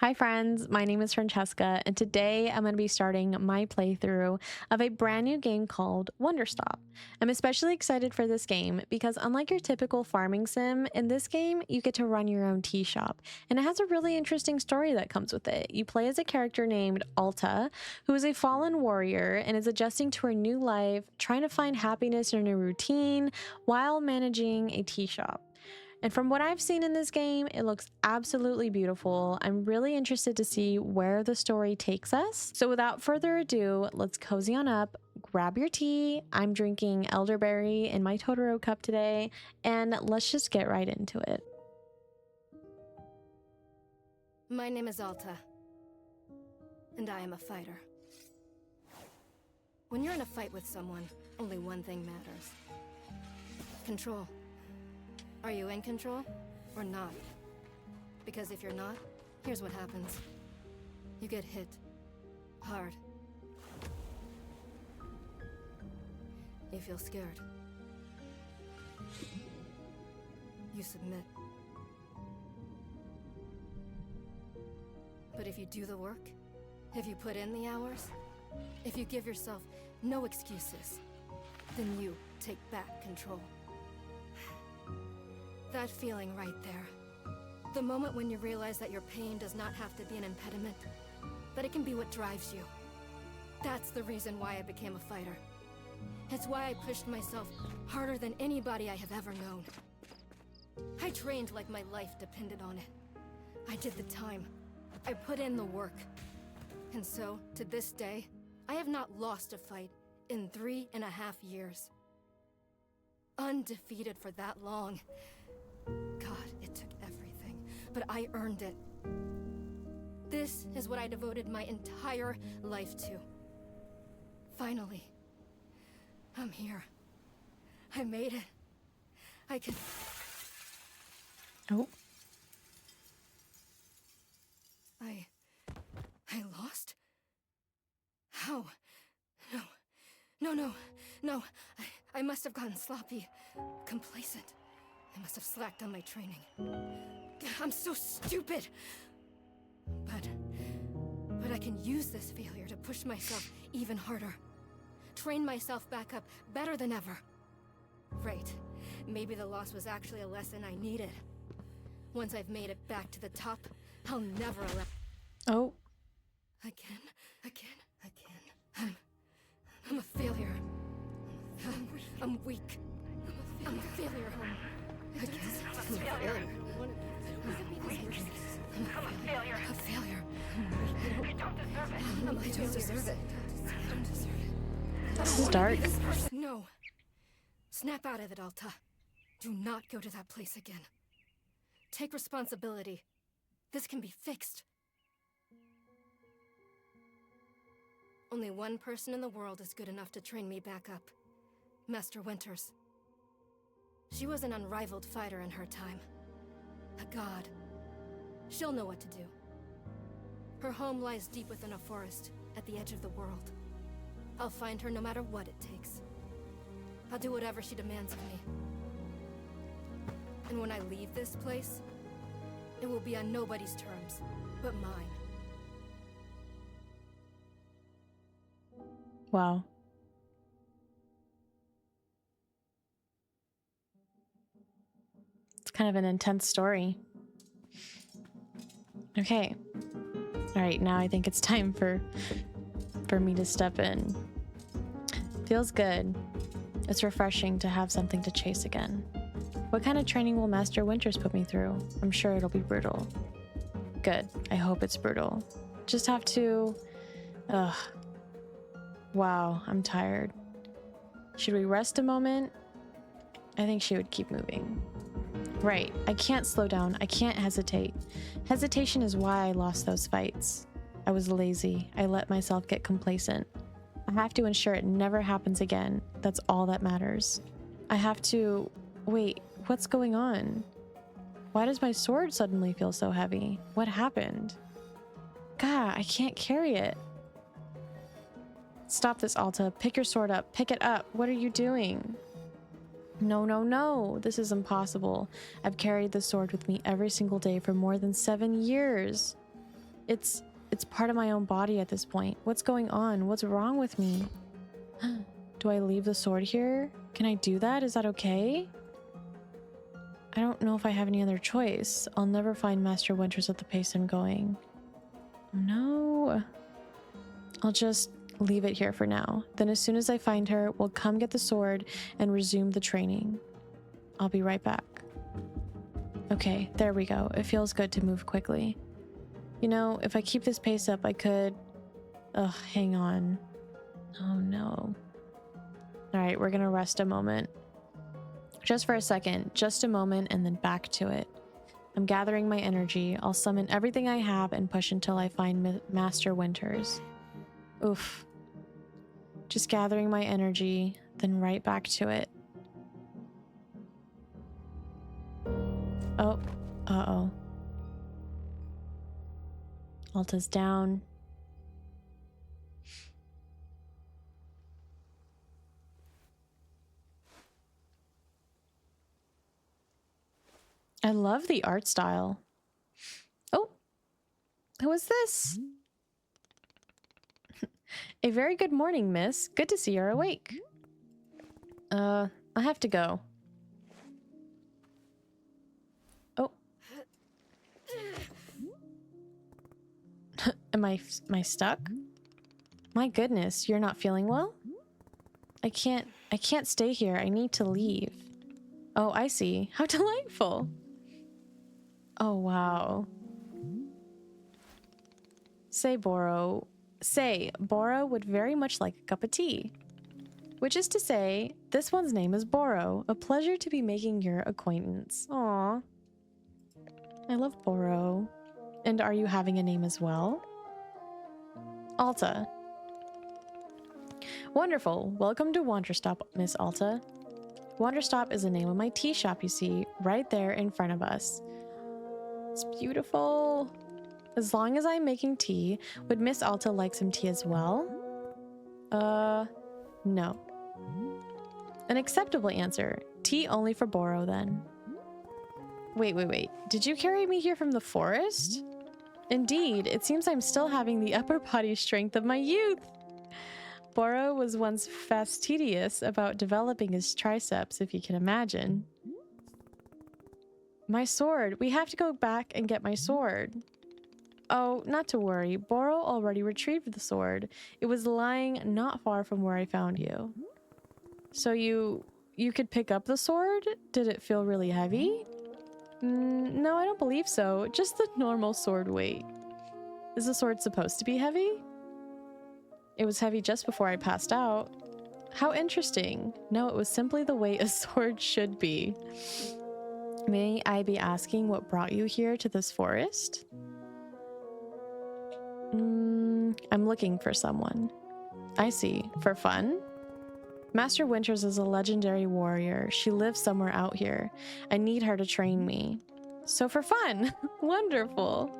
Hi friends, my name is Francesca, and today I'm going to be starting my playthrough of a brand new game called WanderStop. I'm especially excited for this game because unlike your typical farming sim, in this game you get to run your own tea shop, and it has a really interesting story that comes with it. You play as a character named Alta, who is a fallen warrior and is adjusting to her new life, trying to find happiness in a routine while managing a tea shop. And from what I've seen in this game, it looks absolutely beautiful. I'm really interested to see where the story takes us. So without further ado, let's cozy on up, grab your tea. I'm drinking elderberry in my Totoro cup today, and let's just get right into it. My name is Alta, and I am a fighter. When you're in a fight with someone, only one thing matters. Control. Are you in control, or not? Because if you're not, here's what happens. You get hit. Hard. You feel scared. You submit. But if you do the work, if you put in the hours, if you give yourself no excuses, then you take back control. That feeling right there. The moment when you realize that your pain does not have to be an impediment, that it can be what drives you. That's the reason why I became a fighter. It's why I pushed myself harder than anybody I have ever known. I trained like my life depended on it. I did the time. I put in the work. And so, to this day, I have not lost a fight in 3.5 years. Undefeated for that long. God, it took everything, but I earned it. This is what I devoted my entire life to. Finally, I'm here. I made it. I can... Oh. I lost? How? No. I must have gotten sloppy, complacent. I must have slacked on my training. I'm so stupid! But I can use this failure to push myself even harder. Train myself back up better than ever. Right. Maybe the loss was actually a lesson I needed. Once I've made it back to the top, I'll never allow... Oh. Again. I'm a failure. I'm weak. I'm a failure. I'm a failure. A failure. I don't deserve it. This is dark. No. Snap out of it, Alta. Do not go to that place again. Take responsibility. This can be fixed. Only one person in the world is good enough to train me back up. Master Winters. She was an unrivaled fighter in her time. A god. She'll know what to do. Her home lies deep within a forest, at the edge of the world. I'll find her no matter what it takes. I'll do whatever she demands of me. And when I leave this place, it will be on nobody's terms, but mine. Wow. It's kind of an intense story. Okay. All right, now I think it's time for me to step in. Feels good. It's refreshing to have something to chase again. What kind of training will Master Winters put me through? I'm sure it'll be brutal. Good. I hope it's brutal. Just have to... Ugh. Wow, I'm tired. Should we rest a moment? I think she would keep moving. Right, I can't slow down. I can't hesitate. Hesitation is why I lost those fights. I was lazy. I let myself get complacent. I have to ensure it never happens again. That's all that matters. I have to... Wait, what's going on? Why does my sword suddenly feel so heavy? What happened? God, I can't carry it. Stop this, Alta. Pick your sword up. Pick it up. What are you doing? No. This is impossible. I've carried the sword with me every single day for more than 7 years. It's part of my own body at this point. What's going on? What's wrong with me? Do I leave the sword here? Can I do that? Is that okay? I don't know if I have any other choice. I'll never find Master Winters at the pace I'm going. No. I'll just leave it here for now. Then as soon as I find her, we'll come get the sword and resume the training. I'll be right back. Okay, there we go. It feels good to move quickly. You know, if I keep this pace up, I could... Ugh, hang on. Oh no. Alright, we're gonna rest a moment. Just for a second, just a moment, and then back to it. I'm gathering my energy. I'll summon everything I have and push until I find Master Winters. Oof. Just gathering my energy, then right back to it. Oh, uh-oh. Alta's down. I love the art style. Oh, who is this? A very good morning, miss. Good to see you're awake. I have to go. Oh. Am I stuck? My goodness, you're not feeling well? I can't stay here. I need to leave. Oh, I see. How delightful. Oh, wow. Boro would very much like a cup of tea. Which is to say, this one's name is Boro. A pleasure to be making your acquaintance. Aww. I love Boro. And are you having a name as well? Alta. Wonderful. Welcome to WanderStop, Miss Alta. WanderStop is the name of my tea shop, you see, right there in front of us. It's beautiful. As long as I'm making tea, would Miss Alta like some tea as well? No. An acceptable answer. Tea only for Boro, then. Wait. Did you carry me here from the forest? Indeed, it seems I'm still having the upper body strength of my youth. Boro was once fastidious about developing his triceps, if you can imagine. My sword. We have to go back and get my sword. Oh, not to worry. Boro already retrieved the sword. It was lying not far from where I found you. So you could pick up the sword? Did it feel really heavy? No, I don't believe so. Just the normal sword weight. Is the sword supposed to be heavy? It was heavy just before I passed out. How interesting. No, it was simply the way a sword should be. May I be asking what brought you here to this forest? I'm looking for someone. I see. For fun? Master Winters is a legendary warrior. She lives somewhere out here. I need her to train me. So for fun! Wonderful!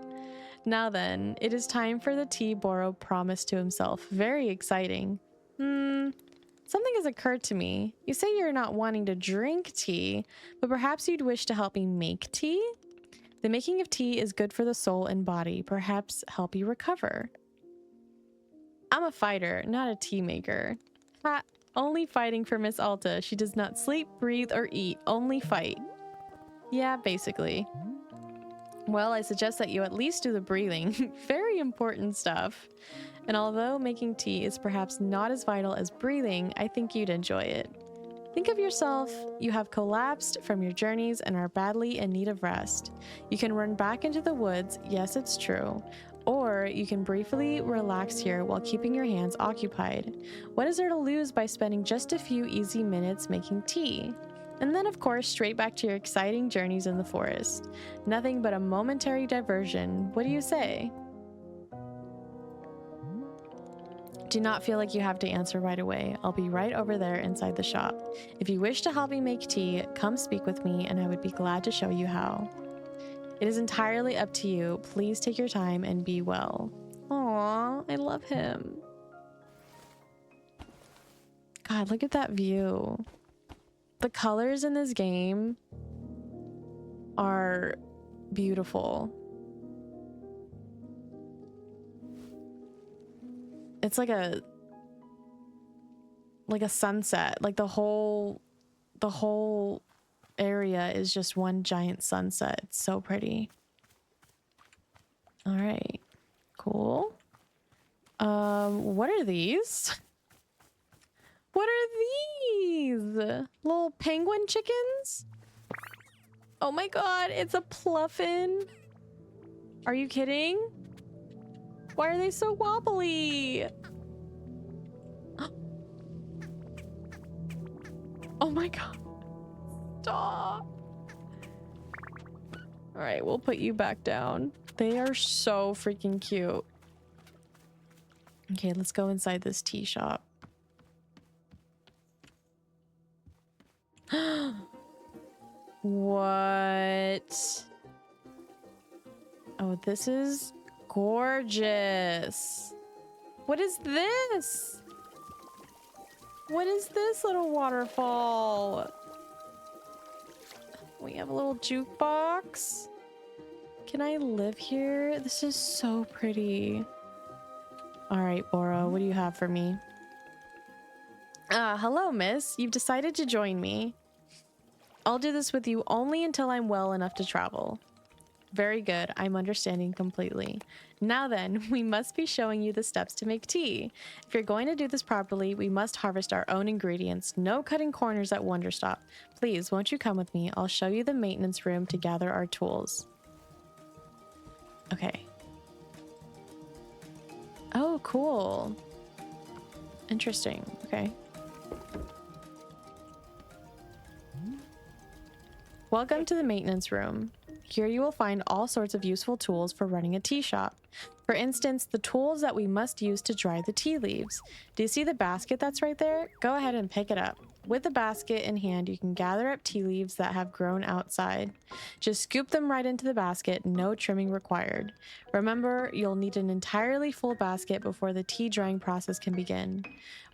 Now then, it is time for the tea Boro promised to himself. Very exciting. Something has occurred to me. You say you're not wanting to drink tea, but perhaps you'd wish to help me make tea? The making of tea is good for the soul and body. Perhaps help you recover. I'm a fighter, not a tea maker. Ha! Only fighting for Miss Alta. She does not sleep, breathe, or eat. Only fight. Yeah, basically. Well, I suggest that you at least do the breathing. Very important stuff. And although making tea is perhaps not as vital as breathing, I think you'd enjoy it. Think of yourself, you have collapsed from your journeys and are badly in need of rest. You can run back into the woods, yes, it's true. Or you can briefly relax here while keeping your hands occupied. What is there to lose by spending just a few easy minutes making tea? And then, of course, straight back to your exciting journeys in the forest. Nothing but a momentary diversion. What do you say? Do not feel like you have to answer right away. I'll be right over there inside the shop. If you wish to help me make tea, come speak with me and I would be glad to show you how. It is entirely up to you. Please take your time and be well. Aww, I love him. God, look at that view. The colors in this game are beautiful. It's like a sunset. Like the whole area is just one giant sunset. It's so pretty. All right. Cool. What are these? What are these? Little penguin chickens? Oh my god, it's a pluffin. Are you kidding? Why are they so wobbly? Oh my god. Stop. All right, we'll put you back down. They are so freaking cute. Okay, let's go inside this tea shop. What? Oh, this is gorgeous. What is this? What is this little waterfall? We have a little jukebox. Can I live here? This is so pretty. All right, Bora, what do you have for me? Hello, miss. You've decided to join me. I'll do this with you only until I'm well enough to travel. Very good. I'm understanding completely. Now then, we must be showing you the steps to make tea. If you're going to do this properly, we must harvest our own ingredients. No cutting corners at WanderStop. Please, won't you come with me? I'll show you the maintenance room to gather our tools. Okay. Oh, cool. Interesting. Okay. Welcome to the maintenance room. Here you will find all sorts of useful tools for running a tea shop. For instance, the tools that we must use to dry the tea leaves. Do you see the basket that's right there? Go ahead and pick it up. With the basket in hand, you can gather up tea leaves that have grown outside. Just scoop them right into the basket, no trimming required. Remember, you'll need an entirely full basket before the tea drying process can begin.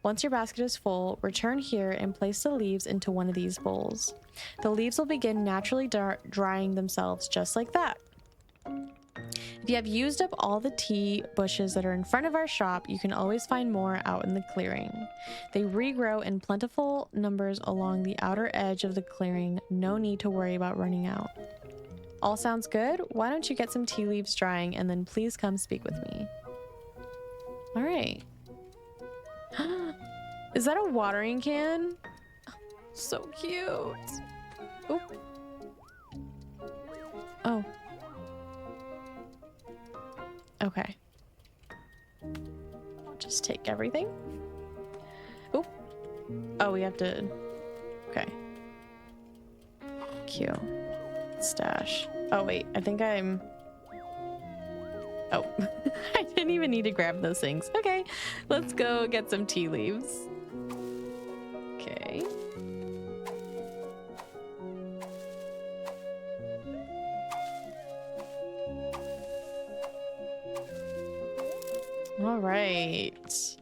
Once your basket is full, return here and place the leaves into one of these bowls. The leaves will begin naturally drying themselves just like that. If you have used up all the tea bushes that are in front of our shop, you can always find more out in the clearing. They regrow in plentiful numbers along the outer edge of the clearing. No need to worry about running out. All sounds good? Why don't you get some tea leaves drying and then please come speak with me. All right. Is that a watering can? So cute. Oop. Oh. Okay. I'll just take everything. Oop. Oh, we have to... Okay. Q. Stash. Oh, wait. I think I'm... Oh. I didn't even need to grab those things. Okay. Let's go get some tea leaves. Okay. All right.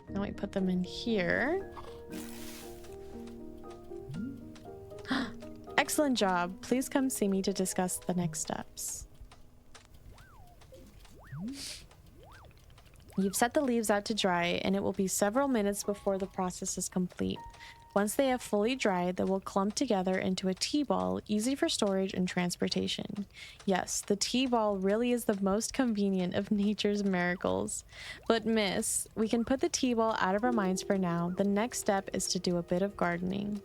Now we put them in here. Excellent job. Please come see me to discuss the next steps. You've set the leaves out to dry, and it will be several minutes before the process is complete. Once they have fully dried, they will clump together into a tea ball, easy for storage and transportation. Yes, the tea ball really is the most convenient of nature's miracles. But miss, we can put the tea ball out of our minds for now. The next step is to do a bit of gardening.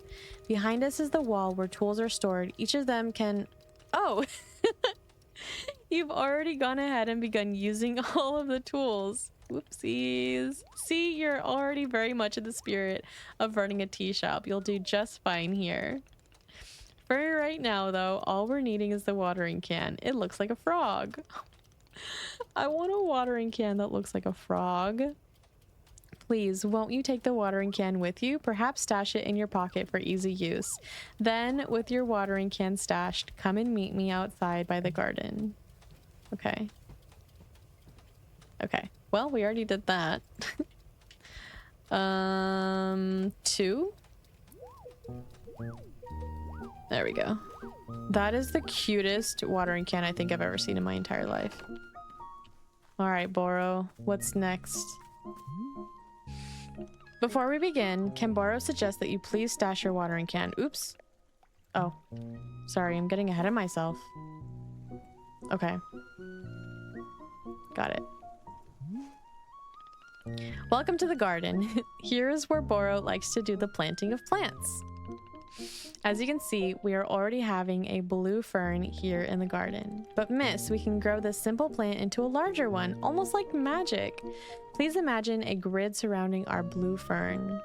Behind us is the wall where tools are stored. Each of them can... Oh! You've already gone ahead and begun using all of the tools. Whoopsies. See, you're already very much in the spirit of running a tea shop. You'll do just fine here. For right now, though, all we're needing is the watering can. It looks like a frog. I want a watering can that looks like a frog. Please, won't you take the watering can with you? Perhaps stash it in your pocket for easy use. Then, with your watering can stashed, come and meet me outside by the garden. Okay. Okay. Well, we already did that. 2. There we go. That is the cutest watering can I think I've ever seen in my entire life. All right, Boro, what's next? Before we begin, Kamboro suggests that you please stash your watering can. Oops. Oh, sorry, I'm getting ahead of myself. Okay. Got it. Welcome to the garden. Here is where Boro likes to do the planting of plants. As you can see, we are already having a blue fern here in the garden. But miss, we can grow this simple plant into a larger one, almost like magic. Please imagine a grid surrounding our blue fern.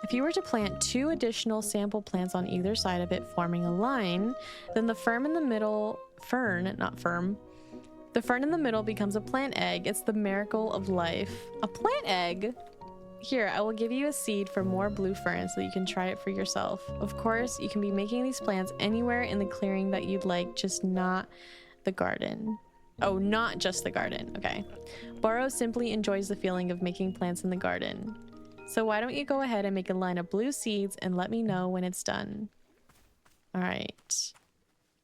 If you were to plant 2 additional sample plants on either side of it, forming a line, then the fern in the middle, the fern in the middle becomes a plant egg. It's the miracle of life. A plant egg? Here, I will give you a seed for more blue ferns so that you can try it for yourself. Of course, you can be making these plants anywhere in the clearing that you'd like, just not the garden. Oh, not just the garden. Okay. Boro simply enjoys the feeling of making plants in the garden. So why don't you go ahead and make a line of blue seeds and let me know when it's done. All right.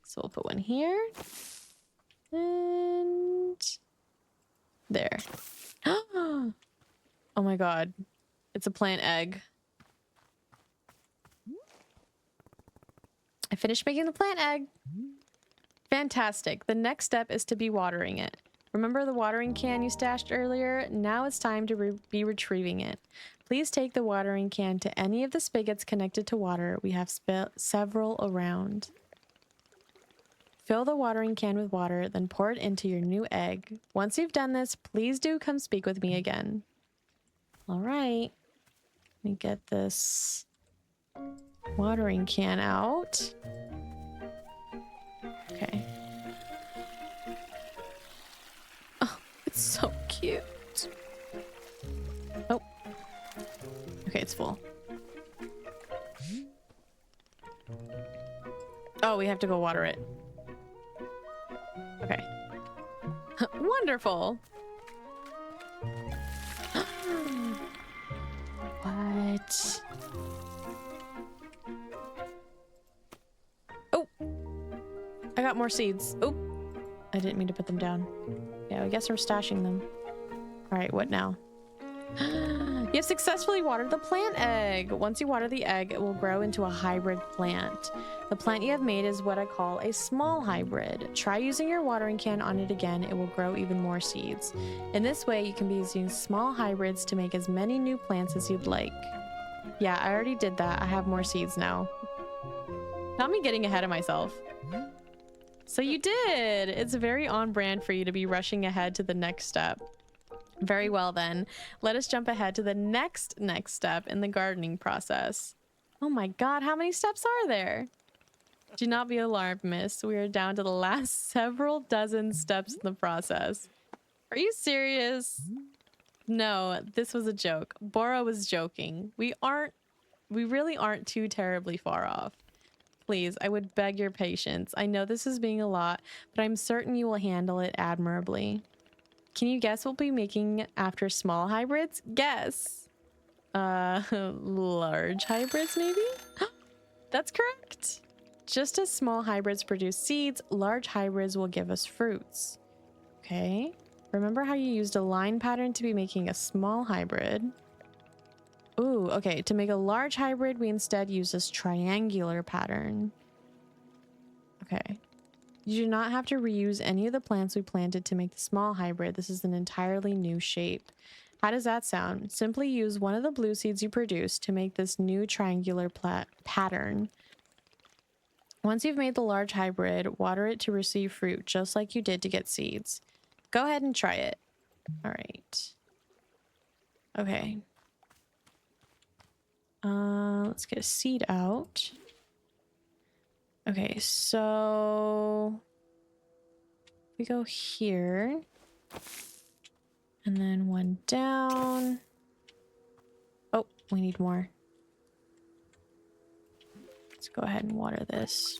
So we'll put one here. And there. Oh my god. It's a plant egg. I finished making the plant egg. Fantastic. The next step is to be watering it. Remember the watering can you stashed earlier? Now it's time to be retrieving it. Please take the watering can to any of the spigots connected to water. We have several around. Fill the watering can with water, then pour it into your new egg. Once you've done this, please do come speak with me again. All right. Let me get this watering can out. Okay. Oh, it's so cute. Oh. Okay, it's full. Oh, we have to go water it. Okay. Wonderful. What? Oh! I got more seeds. Oh! I didn't mean to put them down. Yeah, I guess we're stashing them. Alright, what now? You have successfully watered the plant egg. Once you water the egg, it will grow into a hybrid plant. The plant you have made is what I call a small hybrid. Try using your watering can on it again. It will grow even more seeds. In this way, you can be using small hybrids to make as many new plants as you'd like. Yeah, I already did that. I have more seeds now. Not me getting ahead of myself. So you did! It's very on brand for you to be rushing ahead to the next step. Very well then, let us jump ahead to the next step in the gardening process. Oh my god, how many steps are there? Do not be alarmed, miss. We are down to the last several dozen steps in the process. Are you serious? No, this was a joke. Boro was joking. We really aren't too terribly far off. Please, I would beg your patience. I know this is being a lot, but I'm certain you will handle it admirably. Can you guess what we'll be making after small hybrids? Guess. Large hybrids maybe? That's correct. Just as small hybrids produce seeds, large hybrids will give us fruits. Okay. Remember how you used a line pattern to be making a small hybrid? Ooh, okay. To make a large hybrid, we instead use this triangular pattern. Okay. You do not have to reuse any of the plants we planted to make the small hybrid. This is an entirely new shape. How does that sound? Simply use one of the blue seeds you produced to make this new triangular pattern. Once you've made the large hybrid, water it to receive fruit, just like you did to get seeds. Go ahead and try it. All right. Okay. Let's get a seed out. Okay, so we go here and then one down. Oh, we need more. Let's go ahead and water this.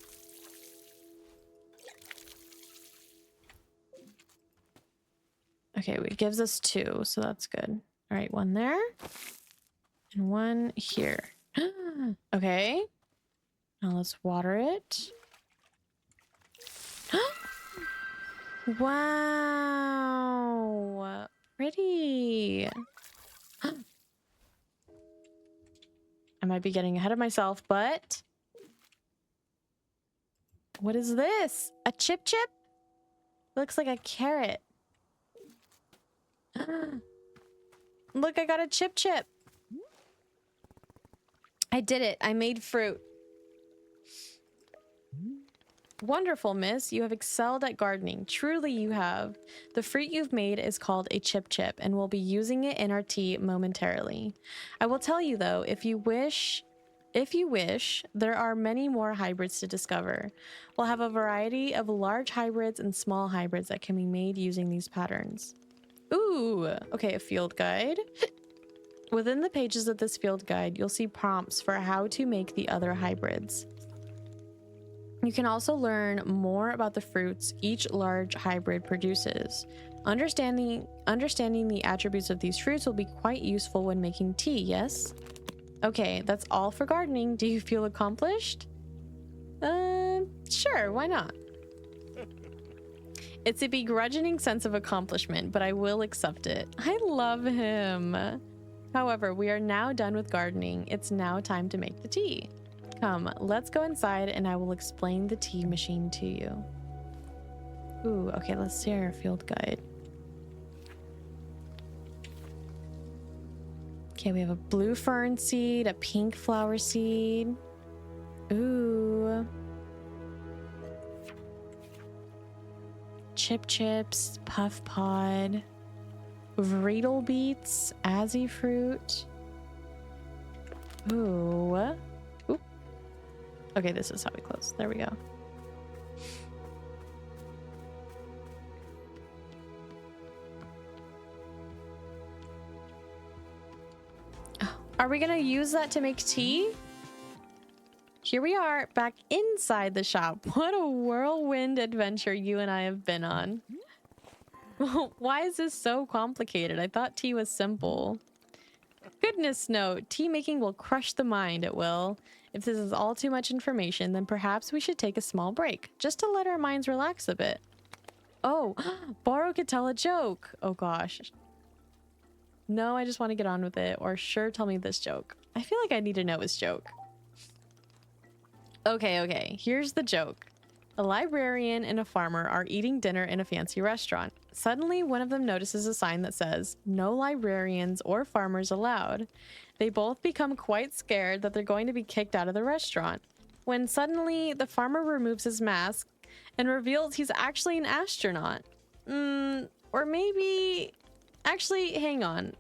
Okay, it gives us 2, so that's good. All right, one there and one here. Okay. Now let's water it. Wow. Pretty. might be getting ahead of myself, but... What is this? A chip chip? Looks like a carrot. Look, I got a chip chip. I did it. I made fruit. Wonderful, miss. You have excelled at gardening. Truly you have. The fruit you've made is called a chip chip, and we'll be using it in our tea momentarily. I will tell you, though, if you wish, there are many more hybrids to discover. We'll have a variety of large hybrids and small hybrids that can be made using these patterns. Ooh, okay, a field guide. Within the pages of this field guide, you'll see prompts for how to make the other hybrids. You can also learn more about the fruits each large hybrid produces. Understanding the attributes of these fruits will be quite useful when making tea, yes? Okay, that's all for gardening. Do you feel accomplished? Sure, why not? It's a begrudging sense of accomplishment, but I will accept it. I love him. However, we are now done with gardening. It's now time to make the tea. Come, let's go inside and I will explain the tea machine to you. Ooh, okay, let's see our field guide. Okay, we have a blue fern seed, a pink flower seed. Ooh. Chip chips, puff pod, vreedle beets, azzy fruit. Ooh. Oop. Okay, this is how we close. There we go. Are we gonna use that to make tea? Here we are, back inside the shop. What a whirlwind adventure you and I have been on. Why is this so complicated? I thought tea was simple. Goodness no, tea making will crush the mind, it will. If this is all too much information, then perhaps we should take a small break, just to let our minds relax a bit. Oh, Boro could tell a joke. Oh gosh. No, I just want to get on with it. Or sure, tell me this joke. I feel like I need to know his joke. Okay, here's the joke. A librarian and a farmer are eating dinner in a fancy restaurant. Suddenly, one of them notices a sign that says, "No librarians or farmers allowed." They both become quite scared that they're going to be kicked out of the restaurant. When suddenly, the farmer removes his mask and reveals he's actually an astronaut. Or maybe... Actually, hang on.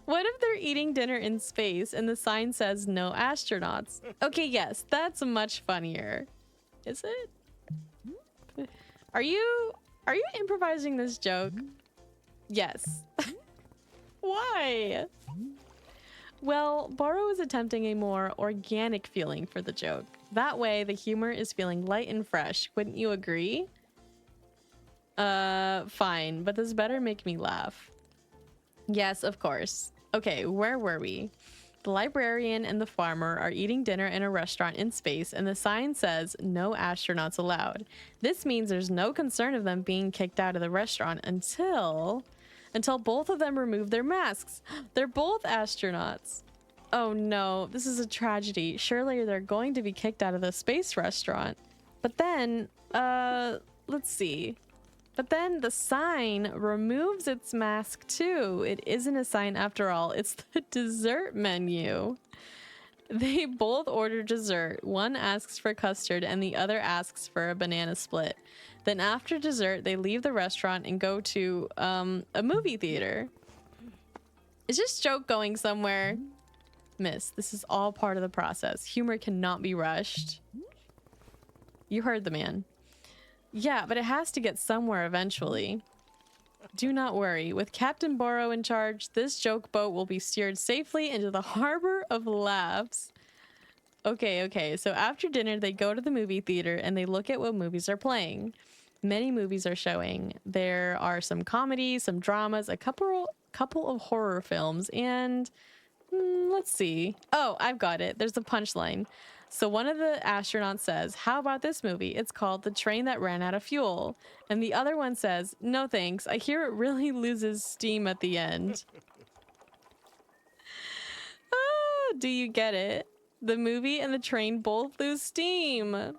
What if they're eating dinner in space and the sign says no astronauts? Okay, yes, that's much funnier. Is it? Are you improvising this joke? Yes. Why? Well, Boro is attempting a more organic feeling for the joke. That way, the humor is feeling light and fresh. Wouldn't you agree? Fine, but this better make me laugh. Yes, of course. Okay, where were we? The librarian and the farmer are eating dinner in a restaurant in space, and the sign says, "No astronauts allowed." This means there's no concern of them being kicked out of the restaurant until both of them remove their masks. They're both astronauts. Oh no, this is a tragedy. Surely they're going to be kicked out of the space restaurant. But then, let's see. But then the sign removes its mask too. It isn't a sign after all. It's the dessert menu. They both order dessert. One asks for custard and the other asks for a banana split. Then after dessert, they leave the restaurant and go to a movie theater. Is this joke going somewhere? Miss, this is all part of the process. Humor cannot be rushed. You heard the man. Yeah, but it has to get somewhere eventually. Do not worry. With Captain Boro in charge, this joke boat will be steered safely into the harbor of laughs. Okay. So after dinner, they go to the movie theater and they look at what movies are playing. Many movies are showing. There are some comedies, some dramas, a couple of horror films, and let's see. Oh, I've got it. There's a punchline. So one of the astronauts says, "How about this movie? It's called The Train That Ran Out of Fuel." And the other one says, "No thanks. I hear it really loses steam at the end." Do you get it? The movie and the train both lose steam. What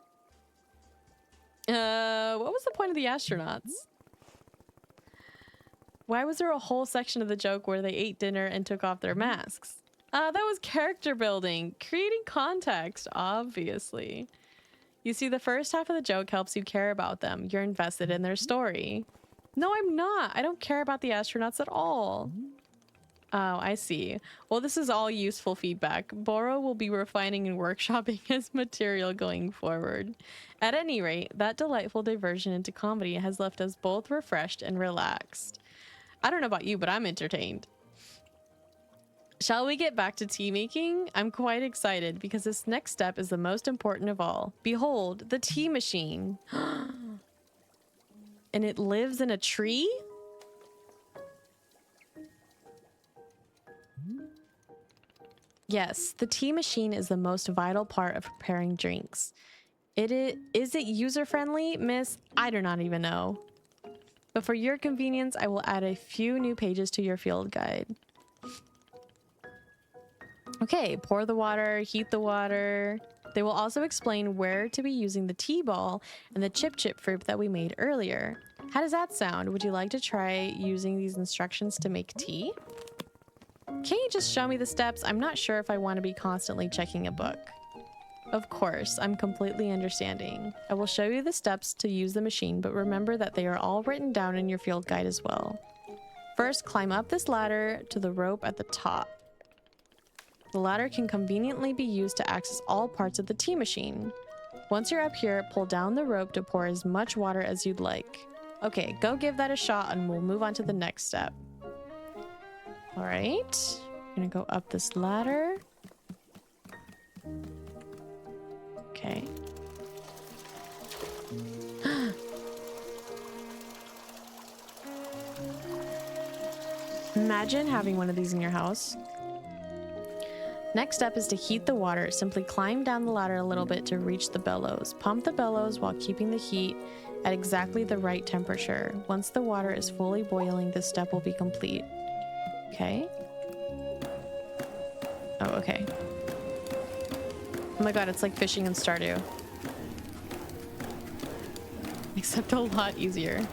was the point of the astronauts? Why was there a whole section of the joke where they ate dinner and took off their masks? That was character building, creating context, obviously. You see, the first half of the joke helps you care about them. You're invested in their story. No, I'm not. I don't care about the astronauts at all. Oh, I see. Well, this is all useful feedback. Boro will be refining and workshopping his material going forward. At any rate, that delightful diversion into comedy has left us both refreshed and relaxed. I don't know about you, but I'm entertained. Shall we get back to tea making? I'm quite excited because this next step is the most important of all. Behold, the tea machine. And it lives in a tree? Yes, the tea machine is the most vital part of preparing drinks. Is it user-friendly, miss? I do not even know. But for your convenience, I will add a few new pages to your field guide. Okay, pour the water, heat the water. They will also explain where to be using the tea ball and the chip fruit that we made earlier. How does that sound? Would you like to try using these instructions to make tea? Can't you just show me the steps? I'm not sure if I want to be constantly checking a book. Of course, I'm completely understanding. I will show you the steps to use the machine, but remember that they are all written down in your field guide as well. First, climb up this ladder to the rope at the top. The ladder can conveniently be used to access all parts of the tea machine. Once you're up here, pull down the rope to pour as much water as you'd like. Okay, go give that a shot and we'll move on to the next step. All right, I'm gonna go up this ladder. Okay. Imagine having one of these in your house. Next step is to heat the water. Simply climb down the ladder a little bit to reach the bellows. Pump the bellows while keeping the heat at exactly the right temperature. Once the water is fully boiling, this step will be complete. Okay. Oh, okay. Oh my god, it's like fishing in Stardew. Except a lot easier.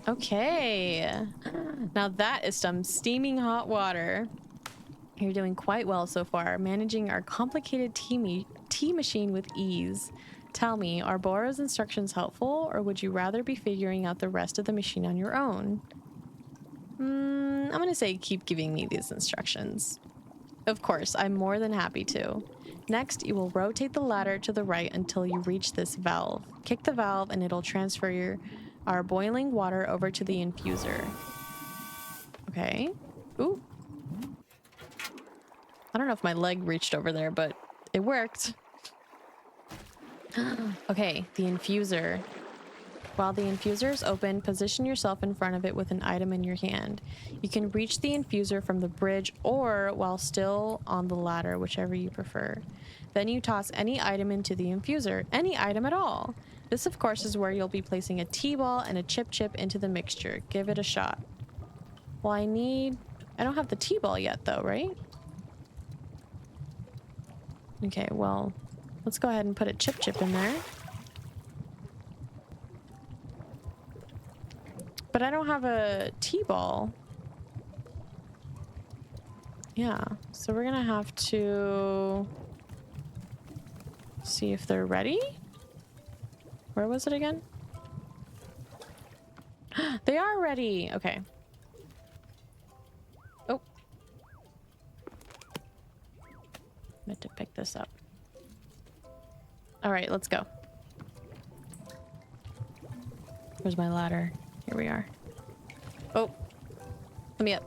Okay. Now that is some steaming hot water. You're doing quite well so far, managing our complicated tea machine with ease. Tell me, are Boro's instructions helpful, or would you rather be figuring out the rest of the machine on your own? I'm gonna say keep giving me these instructions. Of course, I'm more than happy to. Next, you will rotate the ladder to the right until you reach this valve. Kick the valve and it'll transfer our boiling water over to the infuser. Okay. Ooh. I don't know if my leg reached over there, but it worked. Okay, the infuser. While the infuser is open, position yourself in front of it with an item in your hand. You can reach the infuser from the bridge or while still on the ladder, whichever you prefer. Then you toss any item into the infuser, any item at all. This, of course, is where you'll be placing a tea ball and a chip into the mixture. Give it a shot. Well, I don't have the tea ball yet, though, right? Okay, well, let's go ahead and put a chip in there. But I don't have a tea ball. Yeah, so we're gonna have to see if they're ready. Where was it again? They are ready. Okay. Oh. Meant to pick this up. All right, let's go. Where's my ladder? Here we are. Oh, let me up.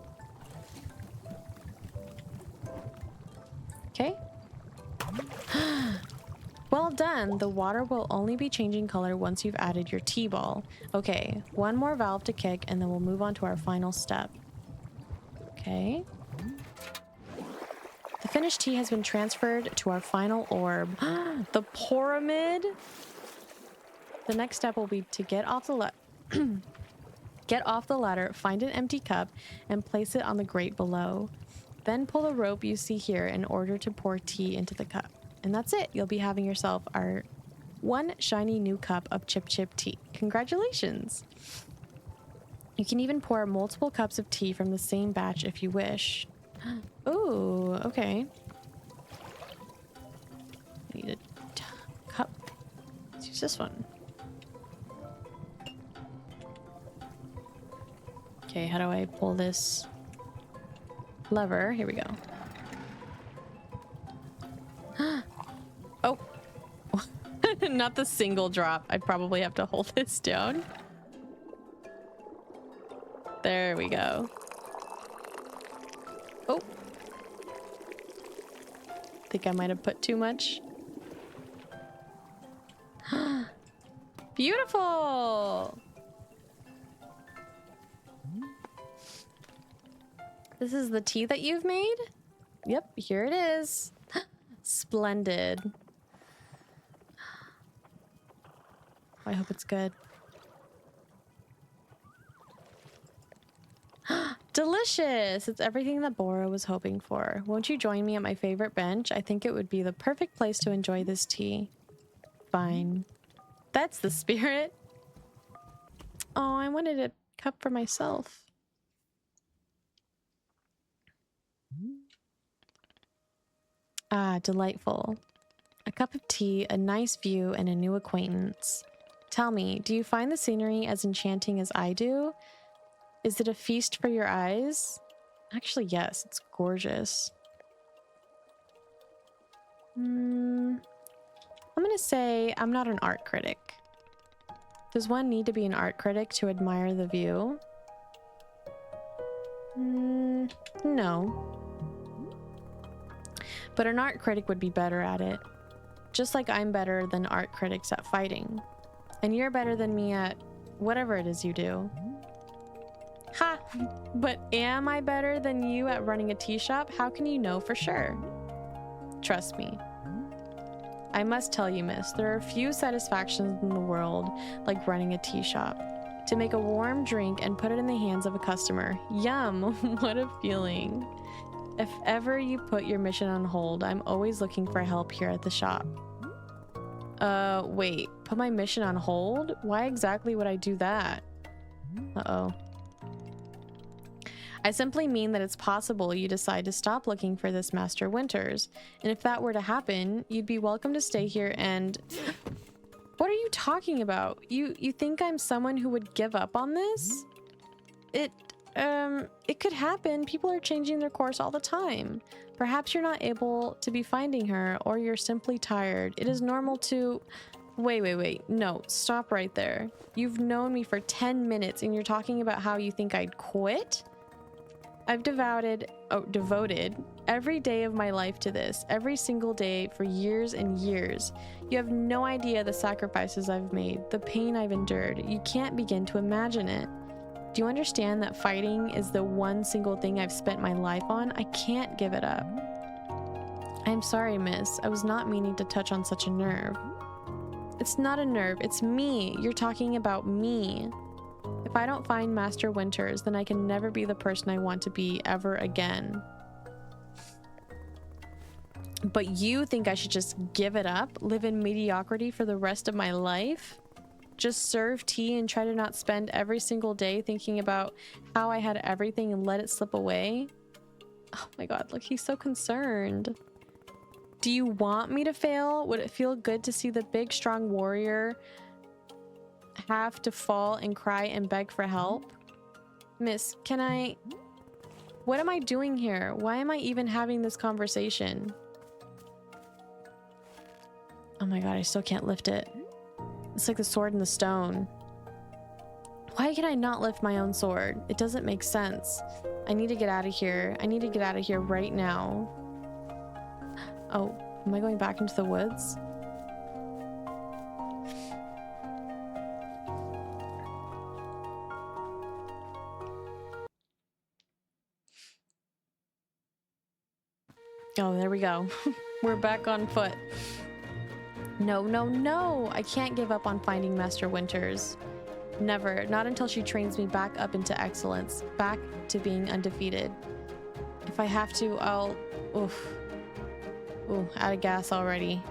Okay. Well done. The water will only be changing color once you've added your tea ball. Okay, one more valve to kick and then we'll move on to our final step. Okay. The finished tea has been transferred to our final orb. The pyramid. The next step will be to get off the Get off the ladder, find an empty cup, and place it on the grate below. Then pull the rope you see here in order to pour tea into the cup. And that's it. You'll be having yourself our one shiny new cup of Chip Chip tea. Congratulations! You can even pour multiple cups of tea from the same batch if you wish. Ooh, okay. I need a cup. Let's use this one. Okay, how do I pull this lever? Here we go. Oh! Not the single drop. I'd probably have to hold this down. There we go. Oh! Think I might have put too much. Beautiful! This is the tea that you've made? Yep, here it is. Splendid. I hope it's good. Delicious! It's everything that Bora was hoping for. Won't you join me at my favorite bench? I think it would be the perfect place to enjoy this tea. Fine. That's the spirit. Oh, I wanted a cup for myself. Ah, delightful. A cup of tea, a nice view, and a new acquaintance. Tell me, do you find the scenery as enchanting as I do? Is it a feast for your eyes? Actually, yes, it's gorgeous. I'm gonna say I'm not an art critic. Does one need to be an art critic to admire the view? No. But an art critic would be better at it. Just like I'm better than art critics at fighting. And you're better than me at whatever it is you do. Ha! But am I better than you at running a tea shop? How can you know for sure? Trust me. I must tell you, miss, there are few satisfactions in the world like running a tea shop. To make a warm drink and put it in the hands of a customer. Yum! What a feeling. If ever you put your mission on hold, I'm always looking for help here at the shop. Wait, put my mission on hold? Why exactly would I do that? Uh-oh. I simply mean that it's possible you decide to stop looking for this Master Winters. And if that were to happen, you'd be welcome to stay here and... What are you talking about? You think I'm someone who would give up on this? It could happen. People are changing their course all the time. Perhaps you're not able to be finding her, or you're simply tired. It is normal to... Wait. No, stop right there. You've known me for 10 minutes and you're talking about how you think I'd quit? I've devoted every day of my life to this, every single day for years and years. You have no idea the sacrifices I've made, the pain I've endured. You can't begin to imagine it. Do you understand that fighting is the one single thing I've spent my life on? I can't give it up. I'm sorry, miss. I was not meaning to touch on such a nerve. It's not a nerve, it's me. You're talking about me. If I don't find Master Winters, then I can never be the person I want to be ever again. But you think I should just give it up, live in mediocrity for the rest of my life? Just serve tea and try to not spend every single day thinking about how I had everything and let it slip away? Oh my god, look, he's so concerned. Do you want me to fail? Would it feel good to see the big, strong warrior have to fall and cry and beg for help? Miss, can I... What am I doing here? Why am I even having this conversation? Oh my god, I still can't lift it. It's like the sword in the stone. Why can I not lift my own sword? It doesn't make sense. I need to get out of here. I need to get out of here right now. Oh, am I going back into the woods? Oh, there we go. We're back on foot. No. I can't give up on finding Master Winters. Never. Not until she trains me back up into excellence, back to being undefeated. If I have to, I'll... Oof. Ooh, out of gas already.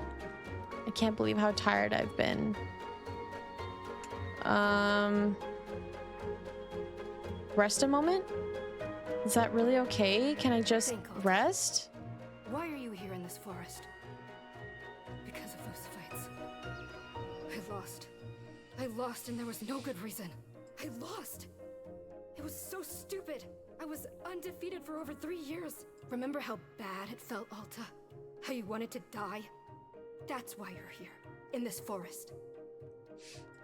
I can't believe how tired I've been. Rest a moment? Is that really okay? Can I just rest? Why are you here in this forest? Because of those fights. I lost. I lost and there was no good reason. I lost. It was so stupid. I was undefeated for over 3 years. Remember how bad it felt, Alta? How you wanted to die? That's why you're here, in this forest.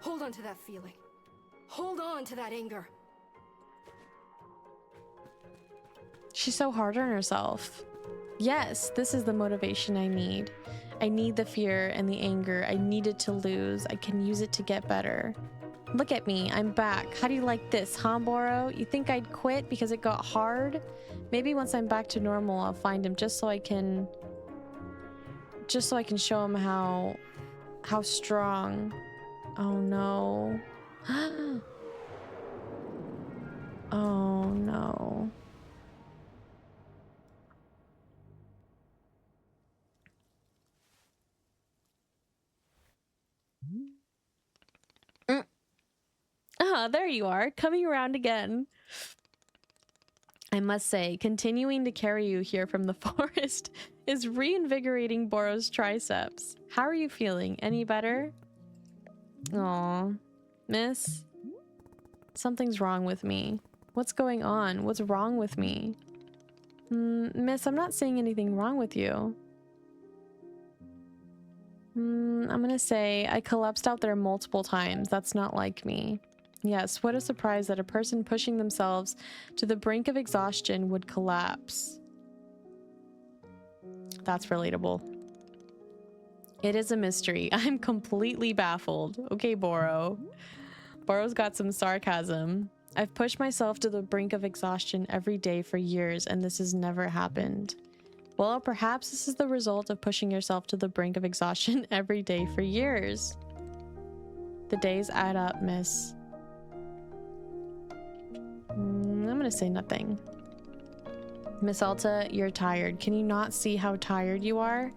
Hold on to that feeling. Hold on to that anger. She's so hard on herself. Yes, this is the motivation I need. I need the fear and the anger. I need it to lose. I can use it to get better. Look at me, I'm back. How do you like this, huh, Boro? You think I'd quit because it got hard? Maybe once I'm back to normal, I'll find him just so I can show him how strong. Oh no. Oh no. Ah, there you are, coming around again. I must say, continuing to carry you here from the forest is reinvigorating Boro's triceps. How are you feeling? Any better? Aw, miss? Something's wrong with me. What's going on? What's wrong with me? Miss, I'm not seeing anything wrong with you. I'm gonna say I collapsed out there multiple times. That's not like me. Yes, what a surprise that a person pushing themselves to the brink of exhaustion would collapse. That's relatable. It is a mystery. I'm completely baffled. Okay, Boro. Boro's got some sarcasm. I've pushed myself to the brink of exhaustion every day for years, and this has never happened. Well, perhaps this is the result of pushing yourself to the brink of exhaustion every day for years. The days add up, miss. I'm gonna say nothing. Miss Alta, you're tired. Can you not see how tired you are?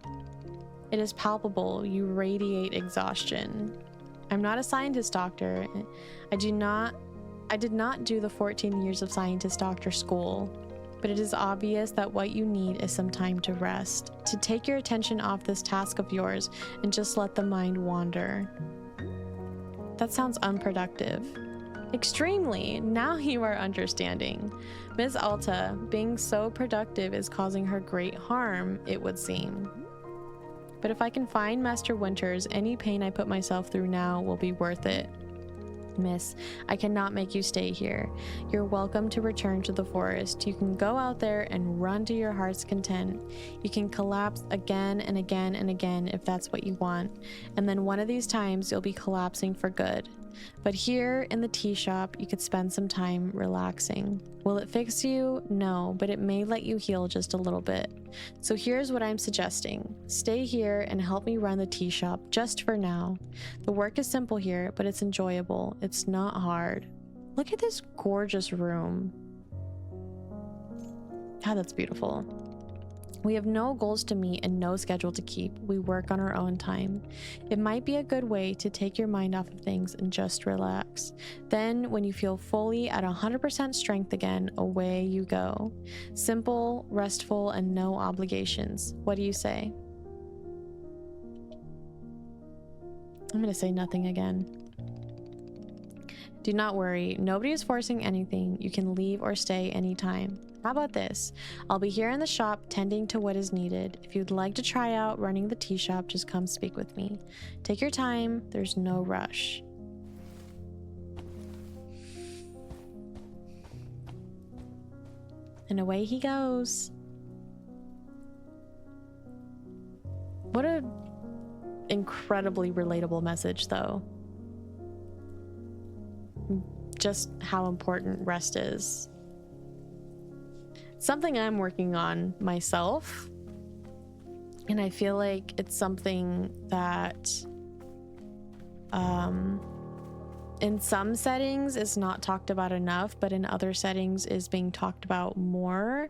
It is palpable. You radiate exhaustion. I'm not a scientist doctor. I did not do the 14 years of scientist doctor school, but it is obvious that what you need is some time to rest, to take your attention off this task of yours and just let the mind wander. That sounds unproductive. Extremely. Now you are understanding. Ms. Alta, being so productive is causing her great harm, it would seem. But if I can find Master Winters, any pain I put myself through now will be worth it. Miss, I cannot make you stay here. You're welcome to return to the forest. You can go out there and run to your heart's content. You can collapse again and again and again if that's what you want. And then one of these times you'll be collapsing for good. But here in the tea shop, you could spend some time relaxing. Will it fix you? No, but it may let you heal just a little bit. So here's what I'm suggesting. Stay here and help me run the tea shop just for now. The work is simple here, but it's enjoyable. It's not hard. Look at this gorgeous room. God, that's beautiful. We have no goals to meet and no schedule to keep. We work on our own time. It might be a good way to take your mind off of things and just relax. Then, when you feel fully at 100% strength again, away you go. Simple, restful, and no obligations. What do you say? I'm gonna say nothing again. Do not worry. Nobody is forcing anything. You can leave or stay anytime. How about this? I'll be here in the shop tending to what is needed. If you'd like to try out running the tea shop, just come speak with me. Take your time. There's no rush. And away he goes. What a incredibly relatable message, though. Just how important rest is. Something I'm working on myself, and I feel like it's something that in some settings is not talked about enough, but in other settings is being talked about more,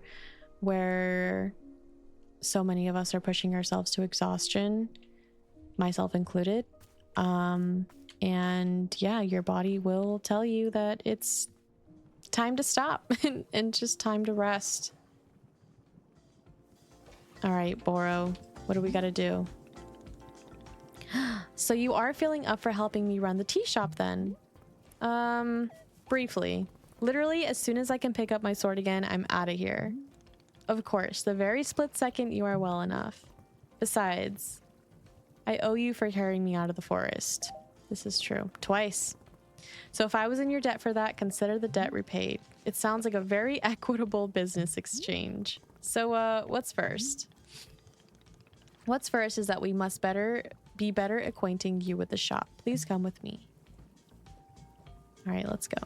where so many of us are pushing ourselves to exhaustion, myself included. And yeah, your body will tell you that it's time to stop and just time to rest. All right, Boro, what do we got to do? So you are feeling up for helping me run the tea shop then? Briefly. Literally, as soon as I can pick up my sword again, I'm out of here. Of course, the very split second you are well enough. Besides, I owe you for carrying me out of the forest. This is true. Twice. So if I was in your debt for that, consider the debt repaid. It sounds like a very equitable business exchange. So, what's first? What's first is that we must be better acquainting you with the shop. Please come with me. All right, let's go.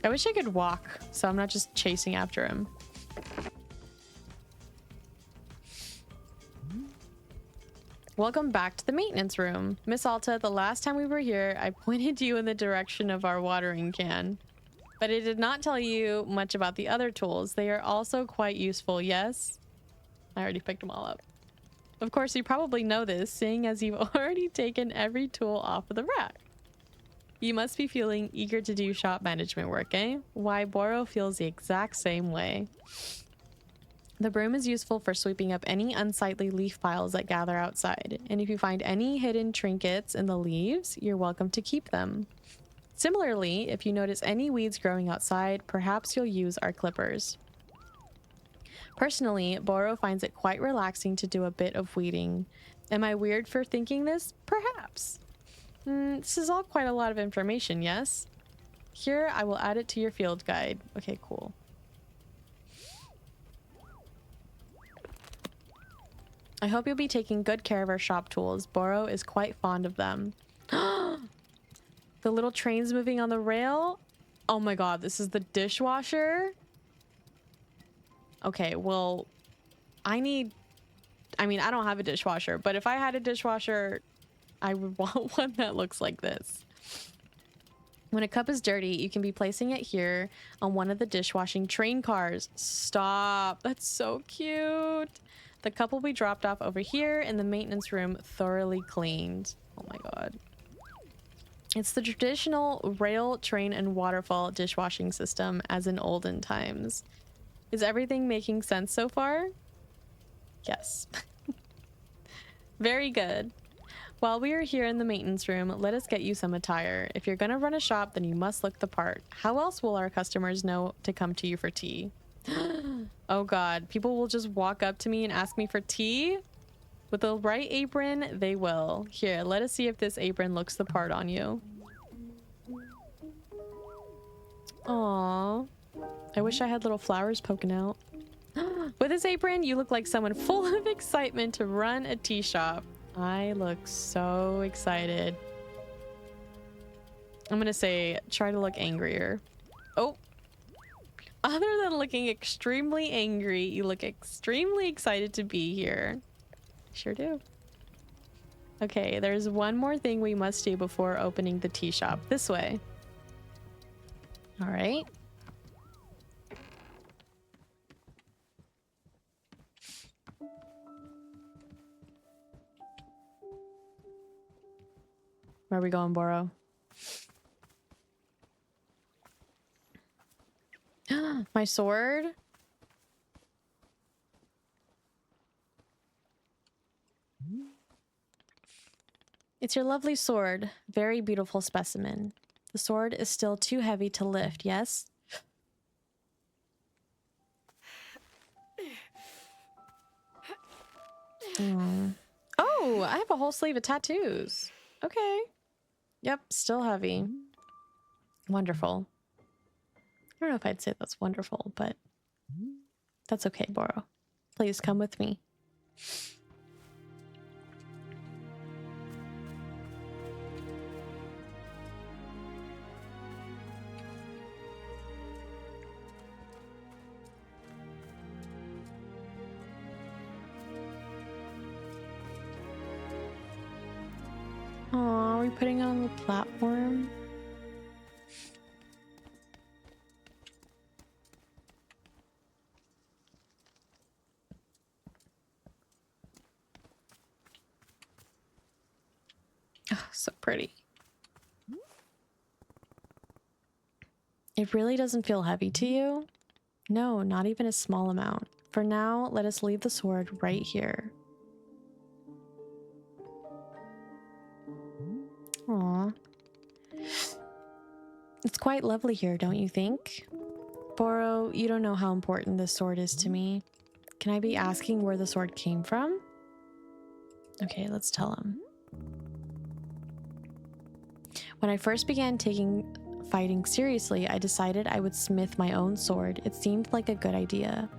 I wish I could walk, so I'm not just chasing after him. Welcome back to the maintenance room. Miss Alta, the last time we were here, I pointed you in the direction of our watering can. But I did not tell you much about the other tools. They are also quite useful, yes? I already picked them all up. Of course, you probably know this, seeing as you've already taken every tool off of the rack. You must be feeling eager to do shop management work, eh? Why, Boro feels the exact same way. The broom is useful for sweeping up any unsightly leaf piles that gather outside, and if you find any hidden trinkets in the leaves, you're welcome to keep them. Similarly, if you notice any weeds growing outside, perhaps you'll use our clippers. Personally, Boro finds it quite relaxing to do a bit of weeding. Am I weird for thinking this? Perhaps. This is all quite a lot of information, yes? Here, I will add it to your field guide. Okay, cool. I hope you'll be taking good care of our shop tools. Boro is quite fond of them. The little trains moving on the rail? Oh my god, this is the dishwasher? Okay, well, I mean, I don't have a dishwasher, but if I had a dishwasher, I would want one that looks like this. When a cup is dirty, you can be placing it here on one of the dishwashing train cars. Stop. That's so cute. The cup will be dropped off over here in the maintenance room, thoroughly cleaned. Oh my god. It's the traditional rail, train, and waterfall dishwashing system as in olden times. Is everything making sense so far? Yes. Very good. While we are here in the maintenance room, let us get you some attire. If you're gonna run a shop, then you must look the part. How else will our customers know to come to you for tea? Oh god, people will just walk up to me and ask me for tea? With the right apron, they will. Here, let us see if this apron looks the part on you. Aww. I wish I had little flowers poking out. With this apron, you look like someone full of excitement to run a tea shop. I look so excited. I'm gonna say, try to look angrier. Oh. Other than looking extremely angry, you look extremely excited to be here. Sure do. Okay, there's one more thing we must do before opening the tea shop. This way. All right. Where are we going, Boro? My sword? It's your lovely sword. Very beautiful specimen. The sword is still too heavy to lift, yes? Oh, I have a whole sleeve of tattoos. Okay. Yep, still heavy. Wonderful. I don't know if I'd say that's wonderful, but that's okay, Boro. Please come with me. Aw, we putting it on the platform. Oh, so pretty. It really doesn't feel heavy to you? No, not even a small amount. For now, let us leave the sword right here. Aw. It's quite lovely here, don't you think? Boro, you don't know how important this sword is to me. Can I be asking where the sword came from? Okay, let's tell him. When I first began taking fighting seriously, I decided I would smith my own sword. It seemed like a good idea.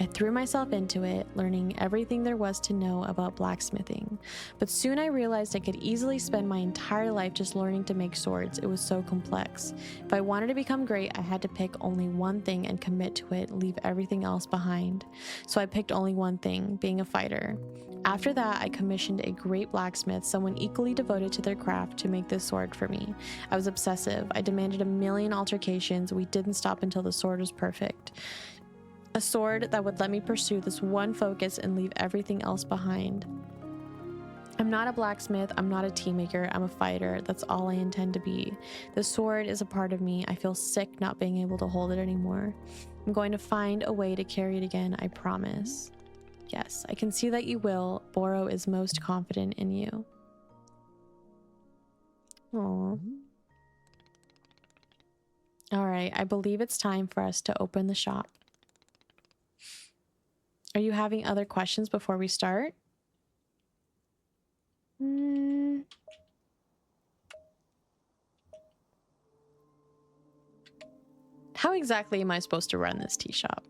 I threw myself into it, learning everything there was to know about blacksmithing. But soon I realized I could easily spend my entire life just learning to make swords. It was so complex. If I wanted to become great, I had to pick only one thing and commit to it, leave everything else behind. So I picked only one thing, being a fighter. After that, I commissioned a great blacksmith, someone equally devoted to their craft, to make this sword for me. I was obsessive. I demanded a million altercations. We didn't stop until the sword was perfect. A sword that would let me pursue this one focus and leave everything else behind. I'm not a blacksmith. I'm not a tea maker. I'm a fighter. That's all I intend to be. The sword is a part of me. I feel sick not being able to hold it anymore. I'm going to find a way to carry it again, I promise. Yes, I can see that you will. Boro is most confident in you. Aww. All right, I believe it's time for us to open the shop. Are you having other questions before we start? How exactly am I supposed to run this tea shop?